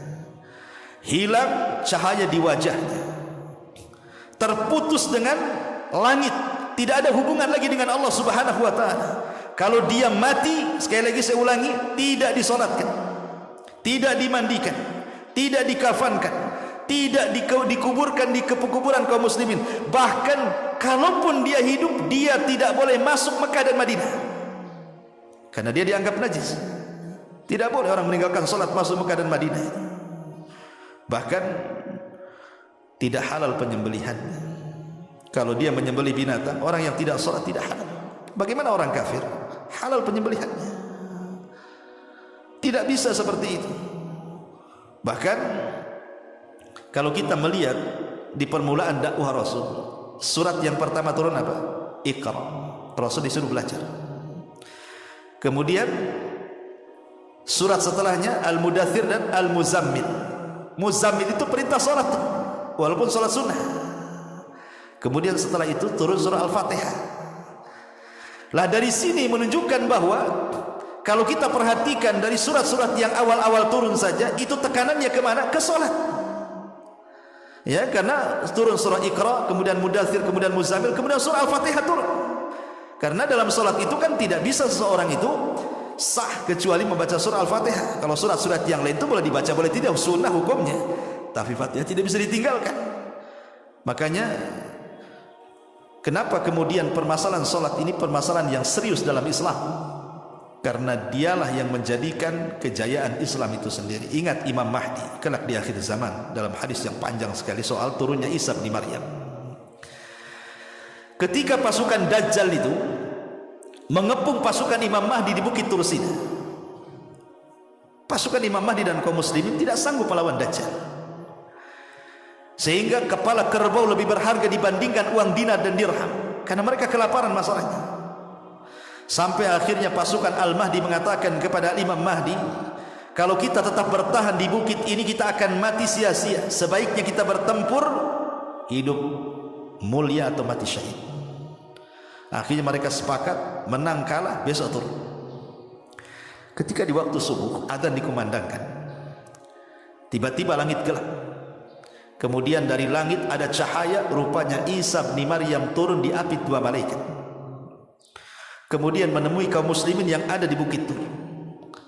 Hilang cahaya di wajahnya, terputus dengan langit, tidak ada hubungan lagi dengan Allah Subhanahu wa ta'ala. Kalau dia mati, sekali lagi saya ulangi, tidak disolatkan, tidak dimandikan, tidak dikafankan, tidak dikuburkan di kuburan kaum muslimin. Bahkan kalaupun dia hidup, dia tidak boleh masuk Mekah dan Madinah, karena dia dianggap najis. Tidak boleh orang meninggalkan solat masuk Mekah dan Madinah. Bahkan tidak halal penyembelihannya. Kalau dia menyembelih binatang, orang yang tidak solat tidak halal. Bagaimana orang kafir? Halal penyembelihannya. Tidak bisa seperti itu. Bahkan kalau kita melihat di permulaan dakwah Rasul, surat yang pertama turun apa? Iqra. Rasul disuruh belajar. Kemudian surat setelahnya Al-Mudaththir dan Al-Muzammil. Muzammil itu perintah salat, walaupun salat sunnah. Kemudian setelah itu turun surah Al-Fatihah. Lah dari sini menunjukkan bahwa kalau kita perhatikan dari surat-surat yang awal-awal turun saja, itu tekanannya kemana? Ke salat. Ya, karena turun surah Iqra, kemudian Mudaththir, kemudian Muzammil, kemudian surah Al-Fatihah turun. Karena dalam salat itu kan tidak bisa seseorang itu sah kecuali membaca surah Al-Fatihah. Kalau surat-surat yang lain itu boleh dibaca, boleh tidak, sunnah hukumnya. Tapi Fatihah tidak bisa ditinggalkan. Makanya kenapa kemudian permasalahan salat ini permasalahan yang serius dalam Islam? Karena dialah yang menjadikan kejayaan Islam itu sendiri. Ingat Imam Mahdi kelak di akhir zaman, dalam hadis yang panjang sekali soal turunnya Isa bin Maryam. Ketika pasukan Dajjal itu mengepung pasukan Imam Mahdi di Bukit Tursina, pasukan Imam Mahdi dan kaum muslimin tidak sanggup melawan Dajjal, sehingga kepala kerbau lebih berharga dibandingkan uang dinar dan dirham, karena mereka kelaparan masalahnya. Sampai akhirnya pasukan Al-Mahdi mengatakan kepada Imam Mahdi, kalau kita tetap bertahan di bukit ini, kita akan mati sia-sia. Sebaiknya kita bertempur, hidup mulia atau mati syahid. Akhirnya mereka sepakat, menang kalah besok turun. Ketika di waktu subuh adzan dikumandangkan, tiba-tiba langit gelap. Kemudian dari langit ada cahaya, rupanya Isa bin Maryam turun di api dua malaikat. Kemudian menemui kaum muslimin yang ada di bukit Tur.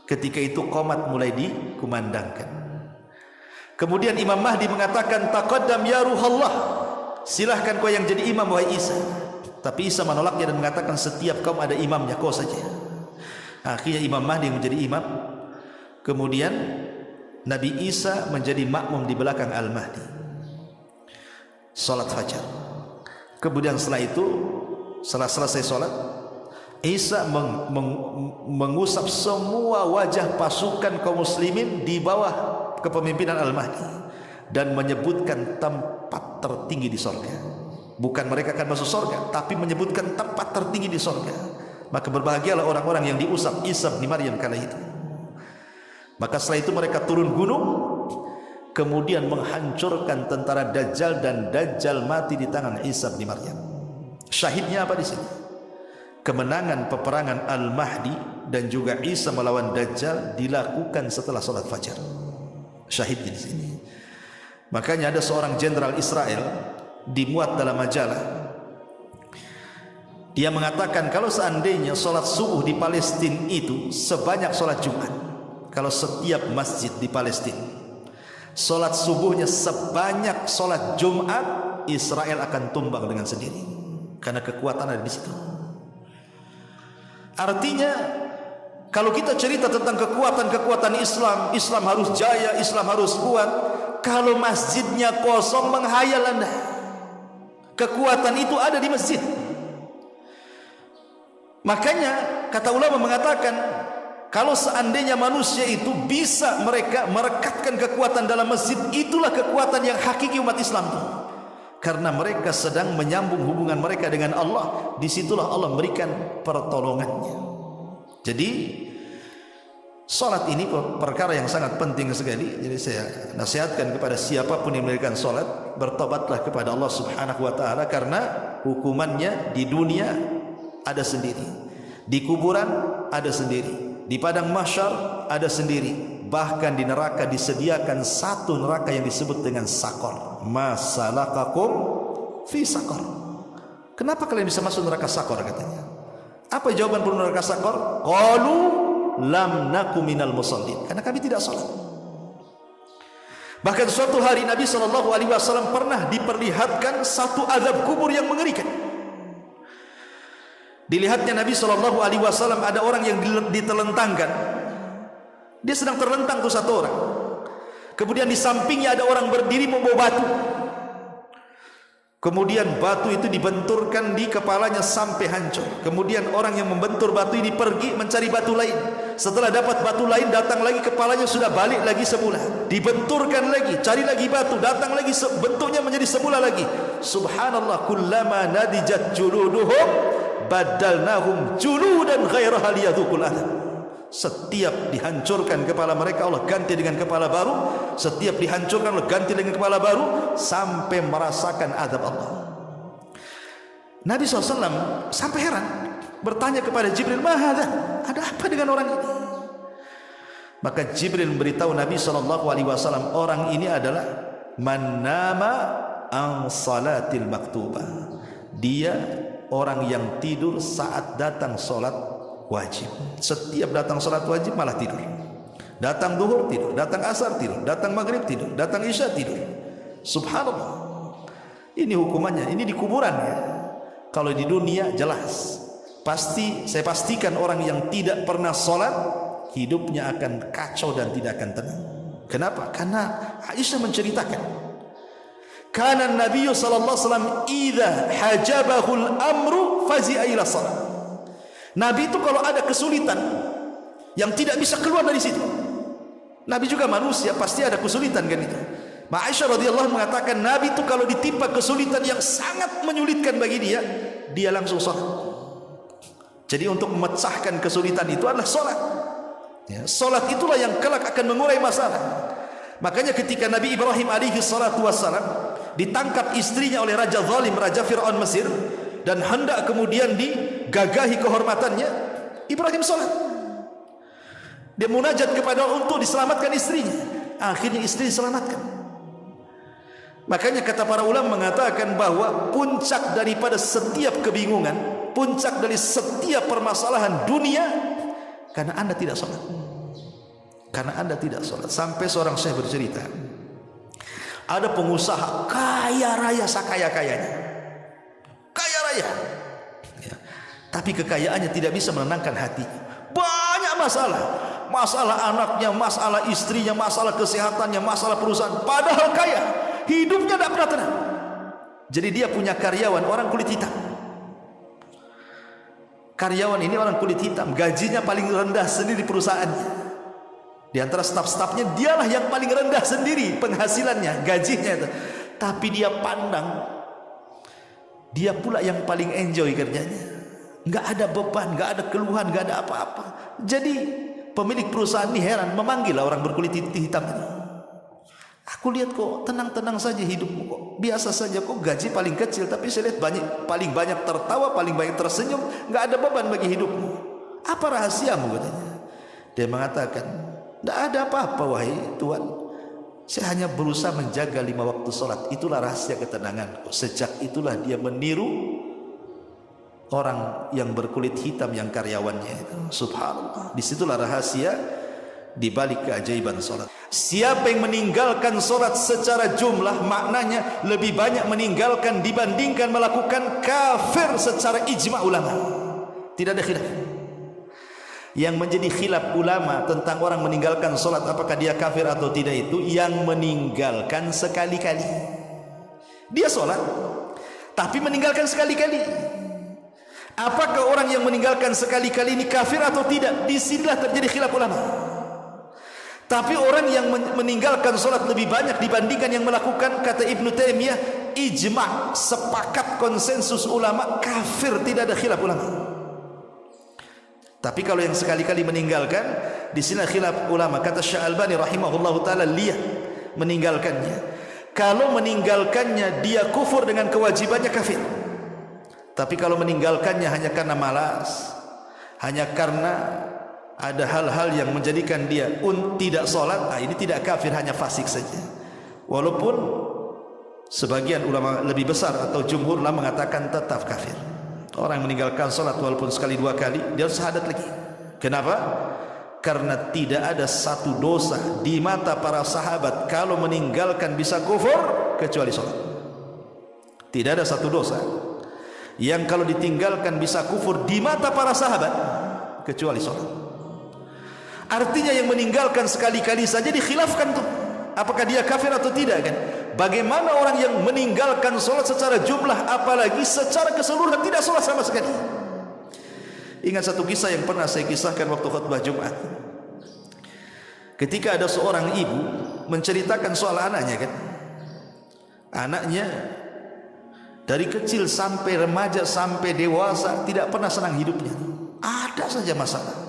Ketika itu qomat mulai dikumandangkan. Kemudian Imam Mahdi mengatakan, taqaddam ya ruhallah, silahkan kau yang jadi imam wahai Isa. Tapi Isa menolaknya dan mengatakan, setiap kaum ada imamnya, kau saja. Akhirnya Imam Mahdi yang menjadi imam. Kemudian Nabi Isa menjadi makmum di belakang Al-Mahdi, salat fajar. Kemudian setelah itu, setelah selesai salat, Isa mengusap semua wajah pasukan kaum muslimin di bawah kepemimpinan Al-Mahdi dan menyebutkan tempat tertinggi di sorga. Bukan mereka akan masuk sorga, tapi menyebutkan tempat tertinggi di sorga. Maka berbahagialah orang-orang yang diusap Isa bin Maryam kala itu. Maka setelah itu mereka turun gunung, kemudian menghancurkan tentara Dajjal, dan Dajjal mati di tangan Isa bin Maryam. Syahidnya apa di sini? Kemenangan peperangan Al-Mahdi dan juga Isa melawan Dajjal dilakukan setelah salat fajar. Syahid di sini. Makanya ada seorang jenderal Israel dimuat dalam majalah. Dia mengatakan kalau seandainya salat subuh di Palestina itu sebanyak salat Jumat, kalau setiap masjid di Palestina salat subuhnya sebanyak salat Jumat, Israel akan tumbang dengan sendiri, karena kekuatan ada di situ. Artinya Kalau kita cerita tentang kekuatan-kekuatan Islam, Islam harus jaya, Islam harus kuat. Kalau masjidnya kosong, menghayal Anda. Kekuatan itu ada di masjid. Makanya kata ulama mengatakan, kalau seandainya manusia itu bisa mereka merekatkan kekuatan dalam masjid, itulah kekuatan yang hakiki umat Islam itu. Karena mereka sedang menyambung hubungan mereka dengan Allah. Disitulah Allah memberikan pertolongannya. Jadi salat ini perkara yang sangat penting sekali. Jadi saya nasihatkan kepada siapapun yang mendirikan salat, bertobatlah kepada Allah Subhanahu wa taala, karena hukumannya di dunia ada sendiri, di kuburan ada sendiri, di padang mahsyar ada sendiri, bahkan di neraka disediakan satu neraka yang disebut dengan sakor. Masalakakum fi sakor. Kenapa kalian bisa masuk neraka sakor katanya? Apa jawaban penduduk neraka sakor? Qalu lam naku minal musallin. Karena kami tidak salat. Bahkan suatu hari Nabi SAW pernah diperlihatkan satu azab kubur yang mengerikan. Dilihatnya Nabi SAW ada orang yang ditelentangkan. Dia sedang terlentang tuh satu orang. Kemudian di sampingnya ada orang berdiri membawa batu. Kemudian batu itu dibenturkan di kepalanya sampai hancur. Kemudian orang yang membentur batu ini pergi mencari batu lain. Setelah dapat batu lain, datang lagi, kepalanya sudah balik lagi semula. Dibenturkan lagi, cari lagi batu, datang lagi, bentuknya menjadi semula lagi. Subhanallah, kullama nadijat juluduhum badalnahum juludan ghairaha liyadhuqul adab. Setiap dihancurkan kepala mereka, Allah ganti dengan kepala baru. Setiap dihancurkan, Allah ganti dengan kepala baru, sampai merasakan azab Allah. Nabi SAW sampai heran, bertanya kepada Jibril, "Mahadha?" Ada apa dengan orang ini? Maka Jibril memberitahu Nabi SAW, orang ini adalah man nama an salatil maktubah. Dia orang yang tidur saat datang salat wajib. Setiap datang salat wajib malah tidur. Datang duhur tidur, datang asar tidur, datang maghrib tidur, datang isya tidur. Subhanallah. Ini hukumannya, ini di kuburan ya. Kalau di dunia jelas. Pasti saya pastikan orang yang tidak pernah salat hidupnya akan kacau dan tidak akan tenang. Kenapa? Karena Aisyah menceritakan, kana Nabi sallallahu alaihi wasallam idza hajabahul amru fazi'a ila salat. Nabi itu kalau ada kesulitan yang tidak bisa keluar dari situ. Nabi juga manusia, pasti ada kesulitan kan itu. Aisyah radhiyallahu mengatakan Nabi itu kalau ditimpa kesulitan yang sangat menyulitkan bagi dia, dia langsung salat. Jadi untuk memecahkan kesulitan itu adalah salat. Ya, salat itulah yang kelak akan mengurai masalah. Makanya ketika Nabi Ibrahim alaihi salatu wassalam ditangkap istrinya oleh raja zalim, raja Fir'aun Mesir, dan hendak kemudian digagahi kehormatannya, Ibrahim salat. Dia munajat kepada Allah untuk diselamatkan istrinya. Akhirnya istri diselamatkan. Makanya kata para ulama mengatakan bahwa puncak daripada setiap kebingungan, puncak dari setiap permasalahan dunia, karena Anda tidak salat. Karena Anda tidak salat. Sampai seorang syekh bercerita, ada pengusaha kaya raya sakaya-kayanya, kaya raya ya. Tapi kekayaannya tidak bisa menenangkan hatinya. Banyak masalah, masalah anaknya, masalah istrinya, masalah kesehatannya, masalah perusahaan. Padahal kaya, hidupnya tidak pernah tenang. Jadi dia punya karyawan orang kulit hitam. Karyawan ini orang kulit hitam, gajinya paling rendah sendiri di perusahaannya. Di antara staf-stafnya dialah yang paling rendah sendiri penghasilannya, gajinya itu. Tapi dia pandang, dia pula yang paling enjoy kerjanya. Nggak ada beban, nggak ada keluhan, nggak ada apa-apa. Jadi pemilik perusahaan ini heran, memanggil orang berkulit hitam ini. Aku lihat kok tenang-tenang saja hidupmu, kok biasa saja, kok gaji paling kecil, tapi saya lihat paling banyak tertawa, paling banyak tersenyum, nggak ada beban bagi hidupmu. Apa rahasiamu katanya? Dia mengatakan, tidak ada apa-apa wahai Tuhan. Saya hanya berusaha menjaga 5 waktu sholat. Itulah rahasia ketenanganku. Sejak itulah dia meniru orang yang berkulit hitam yang karyawannya itu. Subhanallah. Disitulah rahasia di balik keajaiban sholat. Siapa yang meninggalkan sholat secara jumlah, maknanya lebih banyak meninggalkan dibandingkan melakukan, kafir secara ijma' ulama. Tidak ada khilaf. Yang menjadi khilaf ulama tentang orang meninggalkan solat apakah dia kafir atau tidak itu yang meninggalkan sekali-kali. Dia solat tapi meninggalkan sekali-kali. Apakah orang yang meninggalkan sekali-kali ini kafir atau tidak? Disinilah terjadi khilaf ulama. Tapi orang yang meninggalkan solat lebih banyak dibandingkan yang melakukan, kata Ibnu Taimiyah, ijma', sepakat konsensus ulama, kafir, tidak ada khilaf ulama. Tapi kalau yang sekali-kali meninggalkan, di sini khilaf ulama. Kata Syekh Albani rahimahullahu taala, lihat meninggalkannya. Kalau meninggalkannya dia kufur dengan kewajibannya, kafir. Tapi kalau meninggalkannya hanya karena malas, hanya karena ada hal-hal yang menjadikan dia tidak sholat, ini tidak kafir, hanya fasik saja. Walaupun sebagian ulama lebih besar atau jumhur ulama mengatakan tetap kafir. Orang meninggalkan sholat walaupun sekali dua kali, dia harus syahadat lagi. Kenapa? Karena tidak ada satu dosa di mata para sahabat kalau meninggalkan bisa kufur kecuali sholat. Tidak ada satu dosa yang kalau ditinggalkan bisa kufur di mata para sahabat kecuali sholat. Artinya yang meninggalkan sekali-kali saja dikhilafkan tuh, apakah dia kafir atau tidak kan? Bagaimana orang yang meninggalkan sholat secara jumlah, apalagi secara keseluruhan tidak sholat sama sekali? Ingat satu kisah yang pernah saya kisahkan waktu khutbah Jumat. Ketika ada seorang ibu menceritakan soal anaknya kan, anaknya dari kecil sampai remaja sampai dewasa tidak pernah senang hidupnya, ada saja masalah.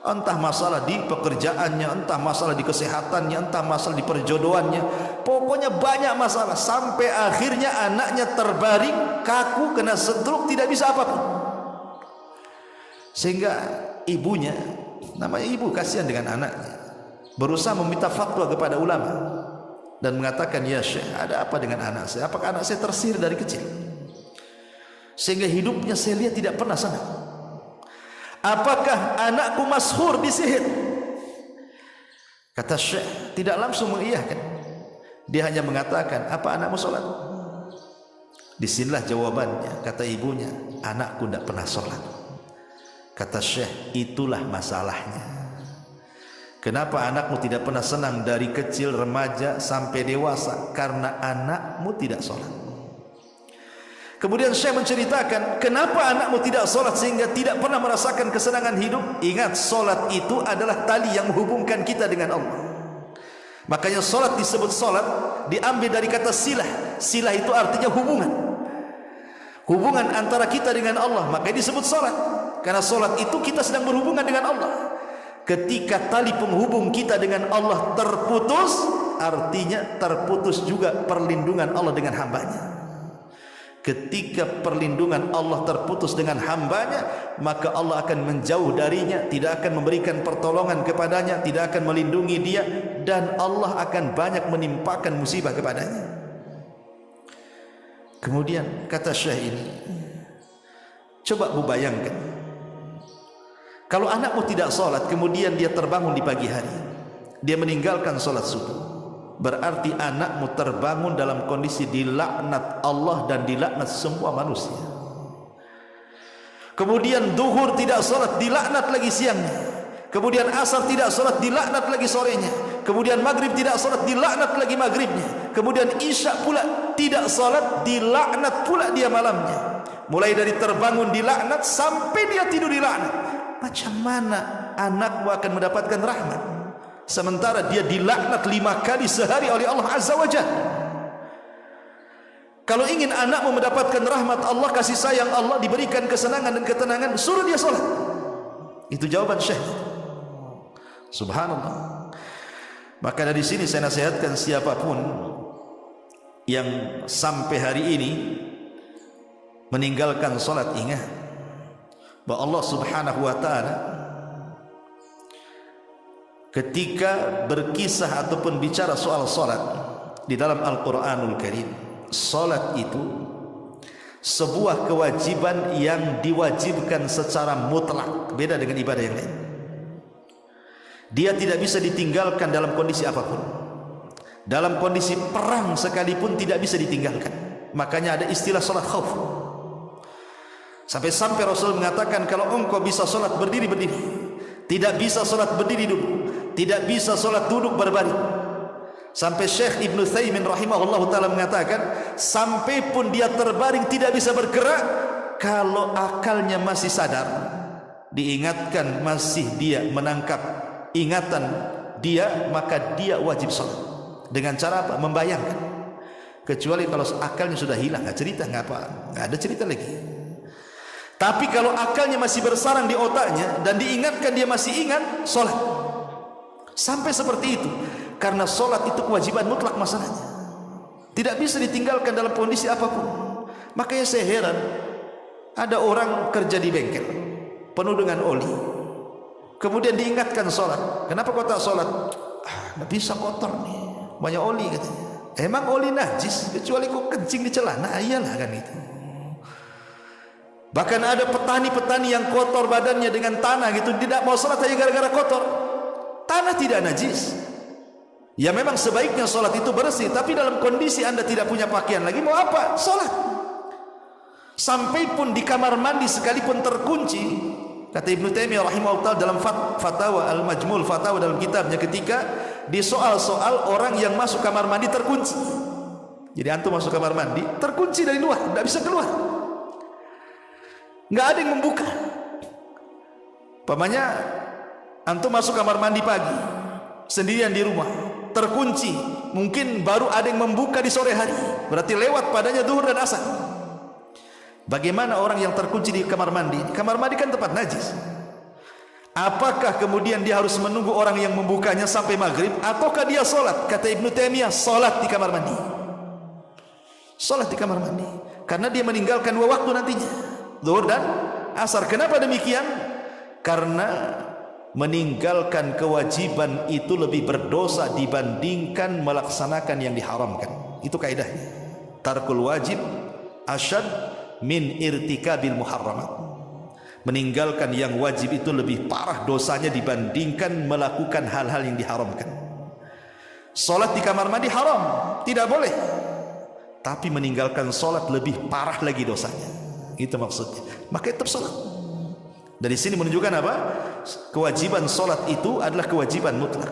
Entah masalah di pekerjaannya, entah masalah di kesehatannya, entah masalah di perjodohannya, pokoknya banyak masalah. Sampai akhirnya anaknya terbaring kaku, kena stroke, tidak bisa apapun. Sehingga ibunya, namanya ibu kasihan dengan anaknya, berusaha meminta fatwa kepada ulama dan mengatakan, ya Syekh, ada apa dengan anak saya? Apakah anak saya tersihir dari kecil sehingga hidupnya saya lihat tidak pernah senang? Apakah anakku masyhur disihir? Kata Syekh tidak langsung mengiyakan, dia hanya mengatakan, apa anakmu sholat? Disinilah jawabannya, kata ibunya, anakku tidak pernah sholat. Kata Syekh, itulah masalahnya. Kenapa anakmu tidak pernah senang dari kecil, remaja sampai dewasa? Karena anakmu tidak sholat. Kemudian Syekh menceritakan, kenapa anakmu tidak sholat sehingga tidak pernah merasakan kesenangan hidup? Ingat, sholat itu adalah tali yang menghubungkan kita dengan Allah. Makanya sholat disebut sholat, diambil dari kata silah. Silah itu artinya hubungan, hubungan antara kita dengan Allah. Makanya disebut sholat, karena sholat itu kita sedang berhubungan dengan Allah. Ketika tali penghubung kita dengan Allah terputus, artinya terputus juga perlindungan Allah dengan hambanya. Ketika perlindungan Allah terputus dengan hambanya, maka Allah akan menjauh darinya, tidak akan memberikan pertolongan kepadanya, tidak akan melindungi dia, dan Allah akan banyak menimpakan musibah kepadanya. Kemudian kata Syekh ini, coba bu bayangkan, kalau anakmu tidak sholat, kemudian dia terbangun di pagi hari, dia meninggalkan sholat subuh, berarti anakmu terbangun dalam kondisi dilaknat Allah dan dilaknat semua manusia. Kemudian duhur tidak sholat, dilaknat lagi siangnya. Kemudian asar tidak sholat, dilaknat lagi sorenya. Kemudian maghrib tidak sholat, dilaknat lagi maghribnya. Kemudian isya pula tidak sholat, dilaknat pula dia malamnya. Mulai dari terbangun dilaknat sampai dia tidur dilaknat. Macam mana anakmu akan mendapatkan rahmat sementara dia dilaknat 5 kali sehari oleh Allah Azza wa Jalla? Kalau ingin anakmu mendapatkan rahmat Allah, kasih sayang Allah, diberikan kesenangan dan ketenangan, suruh dia sholat. Itu jawaban Syekh. Subhanallah. Maka dari sini saya nasihatkan siapapun yang sampai hari ini meninggalkan sholat, ingat bahwa Allah Subhanahu wa ta'ala ketika berkisah ataupun bicara soal salat di dalam Al-Qur'anul Karim, salat itu sebuah kewajiban yang diwajibkan secara mutlak, beda dengan ibadah yang lain. Dia tidak bisa ditinggalkan dalam kondisi apapun. Dalam kondisi perang sekalipun tidak bisa ditinggalkan. Makanya ada istilah salat khauf. Sampai-sampai Rasul mengatakan, kalau engkau bisa salat berdiri, berdiri. Tidak bisa solat berdiri dulu, tidak bisa solat duduk berbaring. Sampai Syekh Ibn Utsaimin rahimahullah ta'ala mengatakan, sampai pun dia terbaring tidak bisa bergerak, kalau akalnya masih sadar, diingatkan masih dia menangkap ingatan dia, maka dia wajib sholat. Dengan cara apa? Membayangkan. Kecuali kalau akalnya sudah hilang, nggak cerita, nggak apa, nggak ada cerita lagi. Tapi kalau akalnya masih bersarang di otaknya dan diingatkan dia masih ingat, sholat. Sampai seperti itu, karena sholat itu kewajiban mutlak masalahnya, tidak bisa ditinggalkan dalam kondisi apapun. Makanya saya heran, ada orang kerja di bengkel penuh dengan oli, kemudian diingatkan sholat. Kenapa kau tak sholat? Nggak bisa, kotor nih, banyak oli katanya. Emang oli najis kecuali kau kencing di celana? Iyalah kan itu. Bahkan ada petani-petani yang kotor badannya dengan tanah gitu, tidak mau sholat hanya gara-gara kotor. Tanah tidak najis. Ya memang sebaiknya sholat itu bersih, tapi dalam kondisi anda tidak punya pakaian lagi, mau apa? Sholat. Sampai pun di kamar mandi sekalipun terkunci, kata Ibnu Taimiyah rahimahullah dalam Fatawa Al-Majmul, Fatawa dalam kitabnya, ketika di soal-soal orang yang masuk kamar mandi terkunci. Jadi antum masuk kamar mandi terkunci dari luar, tidak bisa keluar, nggak ada yang membuka. Pamannya antum masuk kamar mandi pagi sendirian di rumah, terkunci, mungkin baru ada yang membuka di sore hari, berarti lewat padanya zuhur dan asar. Bagaimana orang yang terkunci di kamar mandi? Kamar mandi kan tempat najis. Apakah kemudian dia harus menunggu orang yang membukanya sampai maghrib, ataukah dia sholat? Kata Ibnu Taimiyah, sholat di kamar mandi. Sholat di kamar mandi, karena dia meninggalkan dua waktu nantinya, zuhur dan asar. Kenapa demikian? Karena meninggalkan kewajiban itu lebih berdosa dibandingkan melaksanakan yang diharamkan. Itu kaidahnya. Tarkul wajib asyad min irtikabil muharramat. Meninggalkan yang wajib itu lebih parah dosanya dibandingkan melakukan hal-hal yang diharamkan. Salat di kamar mandi haram, tidak boleh. Tapi meninggalkan salat lebih parah lagi dosanya. Itu maksudnya. Maka tetap salat. Dari sini menunjukkan apa? Kewajiban salat itu adalah kewajiban mutlak.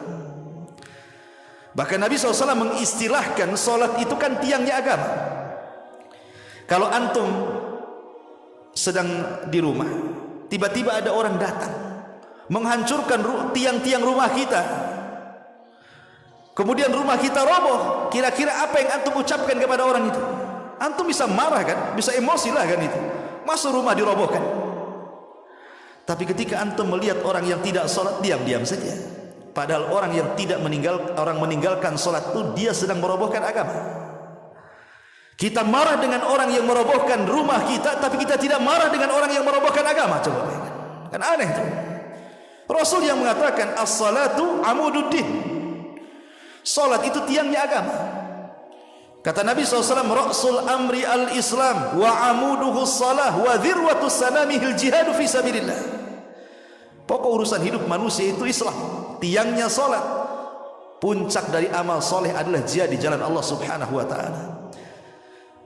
Bahkan Nabi SAW mengistilahkan salat itu kan tiangnya agama. Kalau antum sedang di rumah, tiba-tiba ada orang datang menghancurkan tiang-tiang rumah kita, kemudian rumah kita roboh, kira-kira apa yang antum ucapkan kepada orang itu? Antum bisa marah kan, bisa emosi lah kan itu. Masa rumah dirobohkan? Tapi ketika antum melihat orang yang tidak sholat, diam-diam saja. Padahal orang yang tidak meninggalkan sholat itu dia sedang merobohkan agama. Kita marah dengan orang yang merobohkan rumah kita, tapi kita tidak marah dengan orang yang merobohkan agama. Coba bayangkan, kan aneh itu. Rasul yang mengatakan as-salatu amududdin, salat itu tiangnya agama. Kata Nabi SAW, ra'sul amri al-islam wa amuduhu salah wa dhirwatu sanamihil jihadu fi sabilillah. Pokok urusan hidup manusia itu Islam, tiangnya salat. Puncak dari amal soleh adalah jihad di jalan Allah Subhanahu wa ta'ala.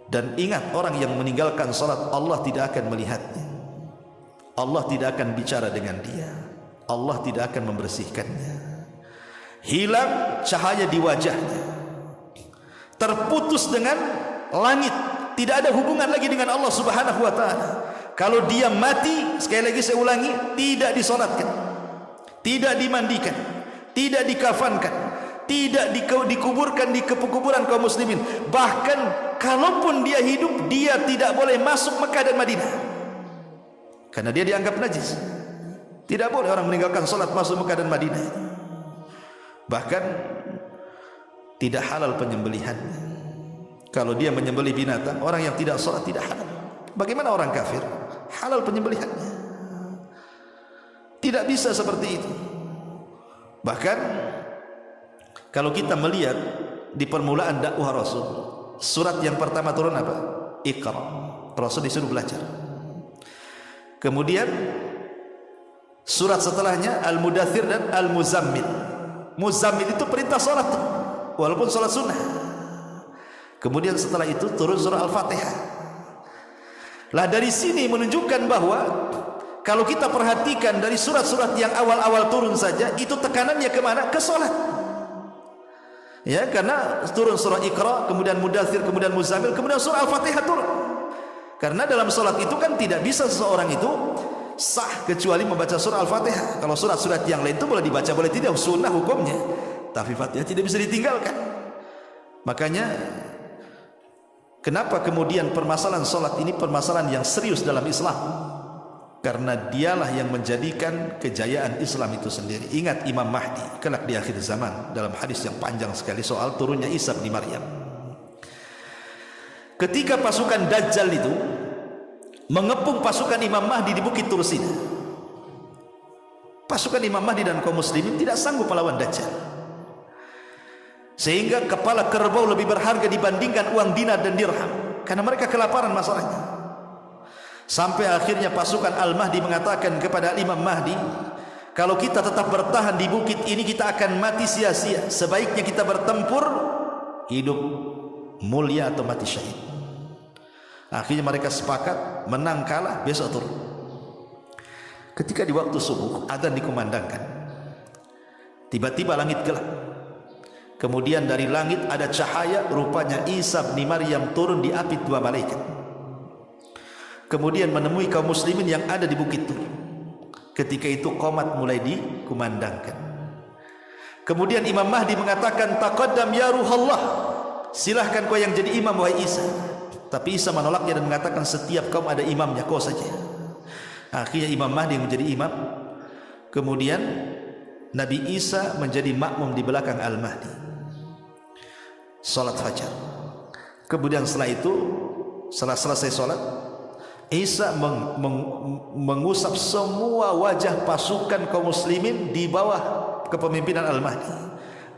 Dan ingat, orang yang meninggalkan salat, Allah tidak akan melihatnya, Allah tidak akan bicara dengan dia, Allah tidak akan membersihkannya. Hilang cahaya di wajahnya, terputus dengan langit, tidak ada hubungan lagi dengan Allah Subhanahu wa ta'ala. Kalau dia mati, sekali lagi saya ulangi, tidak disolatkan, tidak dimandikan, tidak dikafankan, tidak dikuburkan di kuburan kaum muslimin. Bahkan kalaupun dia hidup, dia tidak boleh masuk Mekah dan Madinah, karena dia dianggap najis. Tidak boleh orang meninggalkan salat masuk Mekah dan Madinah. Bahkan tidak halal penyembelihannya. Kalau dia menyembelih binatang, orang yang tidak salat tidak halal. Bagaimana orang kafir? Halal penyembelihannya. Tidak bisa seperti itu. Bahkan kalau kita melihat di permulaan dakwah Rasul, surat yang pertama turun apa? Iqra. Rasul disuruh belajar. Kemudian surat setelahnya Al-Mudaththir dan Al-Muzammil. Muzammil itu perintah salat, walaupun salat sunnah. Kemudian setelah itu turun surah Al-Fatihah. Lah dari sini menunjukkan bahwa Kalau kita perhatikan dari surat-surat yang awal-awal turun saja, itu tekanannya kemana? Ke sholat. Ya, karena turun surah Iqra, kemudian Mudaththir, kemudian Muzammil, kemudian surah Al-Fatihah turun. Karena dalam sholat itu kan tidak bisa seseorang itu sah kecuali membaca surah Al-Fatihah. Kalau surat-surat yang lain itu boleh dibaca, boleh tidak, sunnah hukumnya. Tapi Fatihah tidak bisa ditinggalkan. Makanya kenapa kemudian permasalahan sholat ini permasalahan yang serius dalam Islam? Karena dialah yang menjadikan kejayaan Islam itu sendiri. Ingat Imam Mahdi kelak di akhir zaman, dalam hadis yang panjang sekali soal turunnya Isa bin Maryam. Ketika pasukan Dajjal itu mengepung pasukan Imam Mahdi di Bukit Tursina, pasukan Imam Mahdi dan kaum muslimin tidak sanggup melawan Dajjal, sehingga kepala kerbau lebih berharga dibandingkan uang dinar dan dirham, karena mereka kelaparan masalahnya. Sampai akhirnya pasukan Al-Mahdi mengatakan kepada Imam Mahdi, kalau kita tetap bertahan di bukit ini kita akan mati sia-sia. Sebaiknya kita bertempur, hidup mulia atau mati syahid. Akhirnya mereka sepakat, menang kalah besok turun. Ketika di waktu subuh adzan dikumandangkan, tiba-tiba langit gelap. Kemudian dari langit ada cahaya, rupanya Isa bin Maryam turun diapit dua malaikat. Kemudian menemui kaum muslimin yang ada di bukit Tur. Ketika itu qomat mulai dikumandangkan. Kemudian Imam Mahdi mengatakan, taqaddam ya ruhallah, silahkan kau yang jadi imam wahai Isa. Tapi Isa menolaknya dan mengatakan, setiap kaum ada imamnya, kau saja. Akhirnya Imam Mahdi yang menjadi imam. Kemudian Nabi Isa menjadi makmum di belakang Al-Mahdi, salat fajar. Kemudian setelah itu, setelah selesai salat, Isa mengusap semua wajah pasukan kaum muslimin di bawah kepemimpinan Al-Mahdi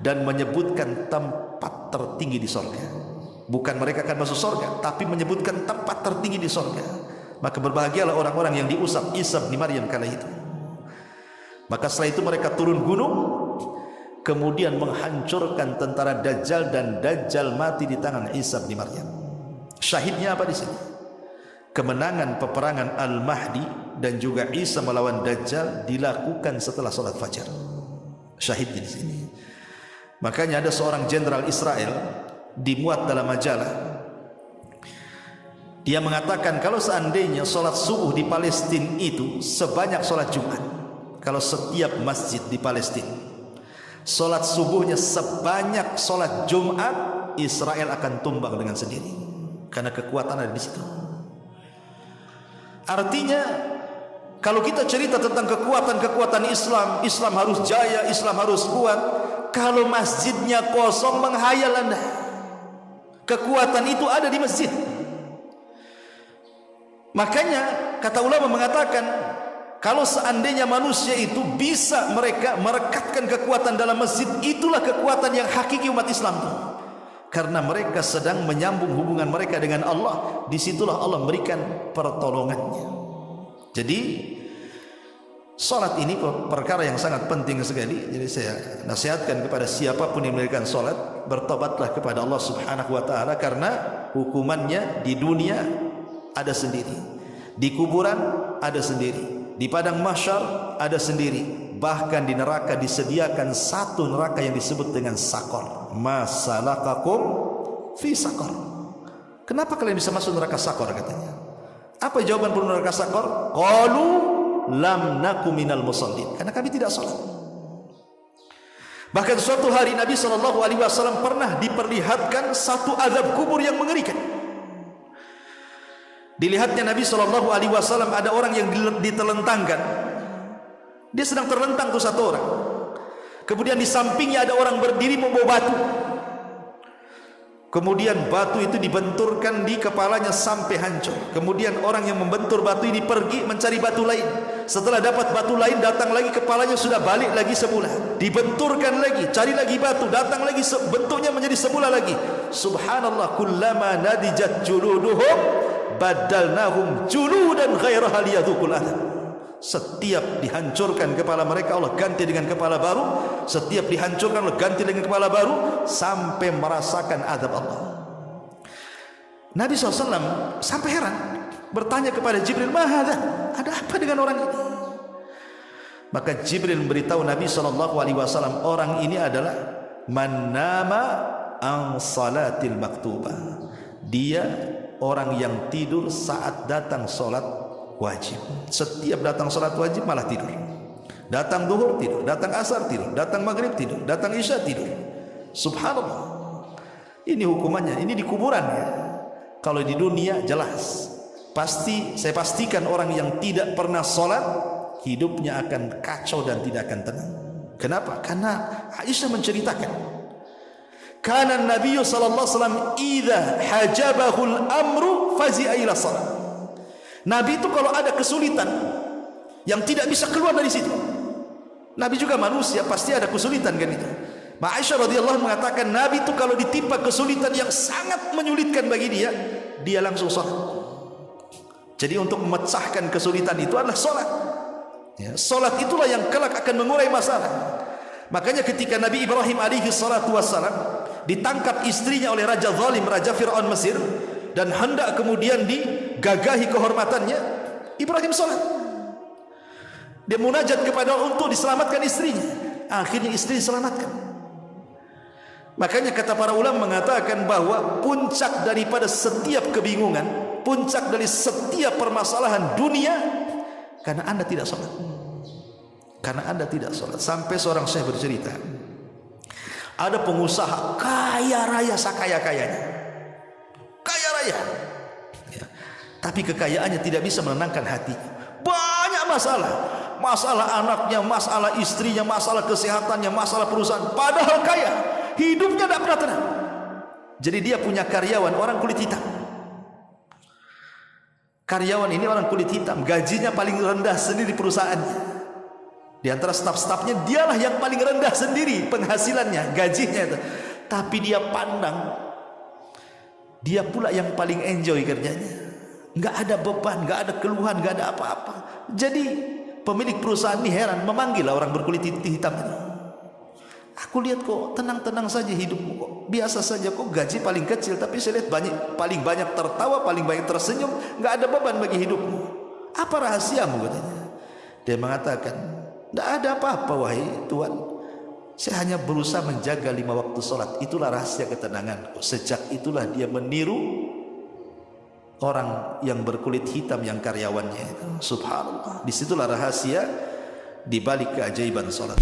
dan menyebutkan tempat tertinggi di sorga. Bukan mereka akan masuk sorga, tapi menyebutkan tempat tertinggi di sorga. Maka berbahagialah orang-orang yang diusap Isa bin Maryam kala itu. Maka setelah itu mereka turun gunung, kemudian menghancurkan tentara Dajjal, dan Dajjal mati di tangan Isa bin Maryam. Syahidnya apa di sini? Kemenangan peperangan Al-Mahdi dan juga Isa melawan Dajjal dilakukan setelah salat fajar. Syahid di sini. Makanya ada seorang jenderal Israel dimuat dalam majalah. Dia mengatakan kalau seandainya salat subuh di Palestina itu sebanyak salat Jumat, kalau setiap masjid di Palestina salat subuhnya sebanyak salat Jumat, Israel akan tumbang dengan sendiri, karena kekuatan ada di situ. Artinya kalau kita cerita tentang kekuatan-kekuatan Islam, Islam harus jaya, Islam harus kuat. Kalau masjidnya kosong, menghayal Anda. Kekuatan itu ada di masjid. Makanya kata ulama mengatakan, kalau seandainya manusia itu bisa mereka merekatkan kekuatan dalam masjid, itulah kekuatan yang hakiki umat Islam itu. Karena mereka sedang menyambung hubungan mereka dengan Allah. Disitulah Allah memberikan pertolongannya. Jadi salat ini perkara yang sangat penting sekali. Jadi saya nasihatkan kepada siapapun yang mendirikan salat, bertobatlah kepada Allah Subhanahu wa taala, karena hukumannya di dunia ada sendiri, di kuburan ada sendiri, di padang mahsyar ada sendiri. Bahkan di neraka disediakan satu neraka yang disebut dengan sakor. Masalakakum fi sakor. Kenapa kalian bisa masuk neraka sakor katanya? Apa jawaban penduduk neraka sakor? Qalu lam naku minal musallin. Karena kami tidak salat. Bahkan suatu hari Nabi SAW pernah diperlihatkan satu azab kubur yang mengerikan. Dilihatnya Nabi SAW ada orang yang ditelentangkan. Dia sedang terlentang tuh satu orang. Kemudian di sampingnya ada orang berdiri membawa batu. Kemudian batu itu dibenturkan di kepalanya sampai hancur. Kemudian orang yang membentur batu ini pergi mencari batu lain. Setelah dapat batu lain, datang lagi, kepalanya sudah balik lagi semula. Dibenturkan lagi, cari lagi batu, datang lagi, bentuknya menjadi semula lagi. Subhanallah, kullama nadijat juluduhum badalnahum juludan ghairaha liyadhuqul adab. Setiap dihancurkan kepala mereka, Allah ganti dengan kepala baru. Setiap dihancurkan, Allah ganti dengan kepala baru, sampai merasakan azab Allah. Nabi SAW sampai heran. bertanya kepada Jibril, "Mahadha?" Ada apa dengan orang ini? Maka Jibril memberitahu Nabi SAW, orang ini adalah man nama an salatil maktubah. Dia orang yang tidur saat datang solat wajib. Setiap datang solat wajib malah tidur. Datang duhur tidur, datang asar tidur, datang maghrib tidur, datang isya tidur. Subhanallah. Ini hukumannya, ini di kuburan ya. Kalau di dunia jelas, pasti saya pastikan orang yang tidak pernah solat hidupnya akan kacau dan tidak akan tenang. Kenapa? Karena Aisyah menceritakan, karena Nabi sallallahu alaihi wasallam idza hajabahul amru fazi'a ila salat. Nabi itu kalau ada kesulitan yang tidak bisa keluar dari situ. Nabi juga manusia, pasti ada kesulitan kan itu. Aisyah radhiyallahu mengatakan Nabi itu kalau ditimpa kesulitan yang sangat menyulitkan bagi dia, dia langsung salat. Jadi untuk memecahkan kesulitan itu adalah salat. Ya, salat itulah yang kelak akan mengurai masalah. Makanya ketika Nabi Ibrahim alaihi salatu wassalam ditangkap istrinya oleh raja zalim, raja Fir'aun Mesir, dan hendak kemudian digagahi kehormatannya, Ibrahim salat. Dia munajat kepada Allah untuk diselamatkan istrinya. Akhirnya istri diselamatkan. Makanya kata para ulama mengatakan bahwa puncak daripada setiap kebingungan, puncak dari setiap permasalahan dunia, karena Anda tidak salat. Karena Anda tidak salat. Sampai seorang syekh bercerita, ada pengusaha kaya raya sakaya-kayanya, kaya raya ya. Tapi kekayaannya tidak bisa menenangkan hatinya. Banyak masalah, masalah anaknya, masalah istrinya, masalah kesehatannya, masalah perusahaan. Padahal kaya, hidupnya tidak pernah tenang. Jadi dia punya karyawan orang kulit hitam. Karyawan ini orang kulit hitam, gajinya paling rendah sendiri di perusahaannya. Di antara staf-stafnya dialah yang paling rendah sendiri penghasilannya, gajinya itu. Tapi dia pandang, dia pula yang paling enjoy kerjanya. Nggak ada beban, nggak ada keluhan, nggak ada apa-apa. Jadi pemilik perusahaan ini heran, memanggil orang berkulit hitam ini. Aku lihat kok tenang-tenang saja hidupmu, kok biasa saja, kok gaji paling kecil, tapi saya lihat paling banyak tertawa, paling banyak tersenyum, nggak ada beban bagi hidupmu. Apa rahasiamu katanya? Dia mengatakan, tidak ada apa-apa wahai Tuhan. Saya hanya berusaha menjaga 5 waktu sholat. Itulah rahasia ketenanganku. Sejak itulah dia meniru orang yang berkulit hitam yang karyawannya itu. Subhanallah. Disitulah rahasia di balik keajaiban sholat.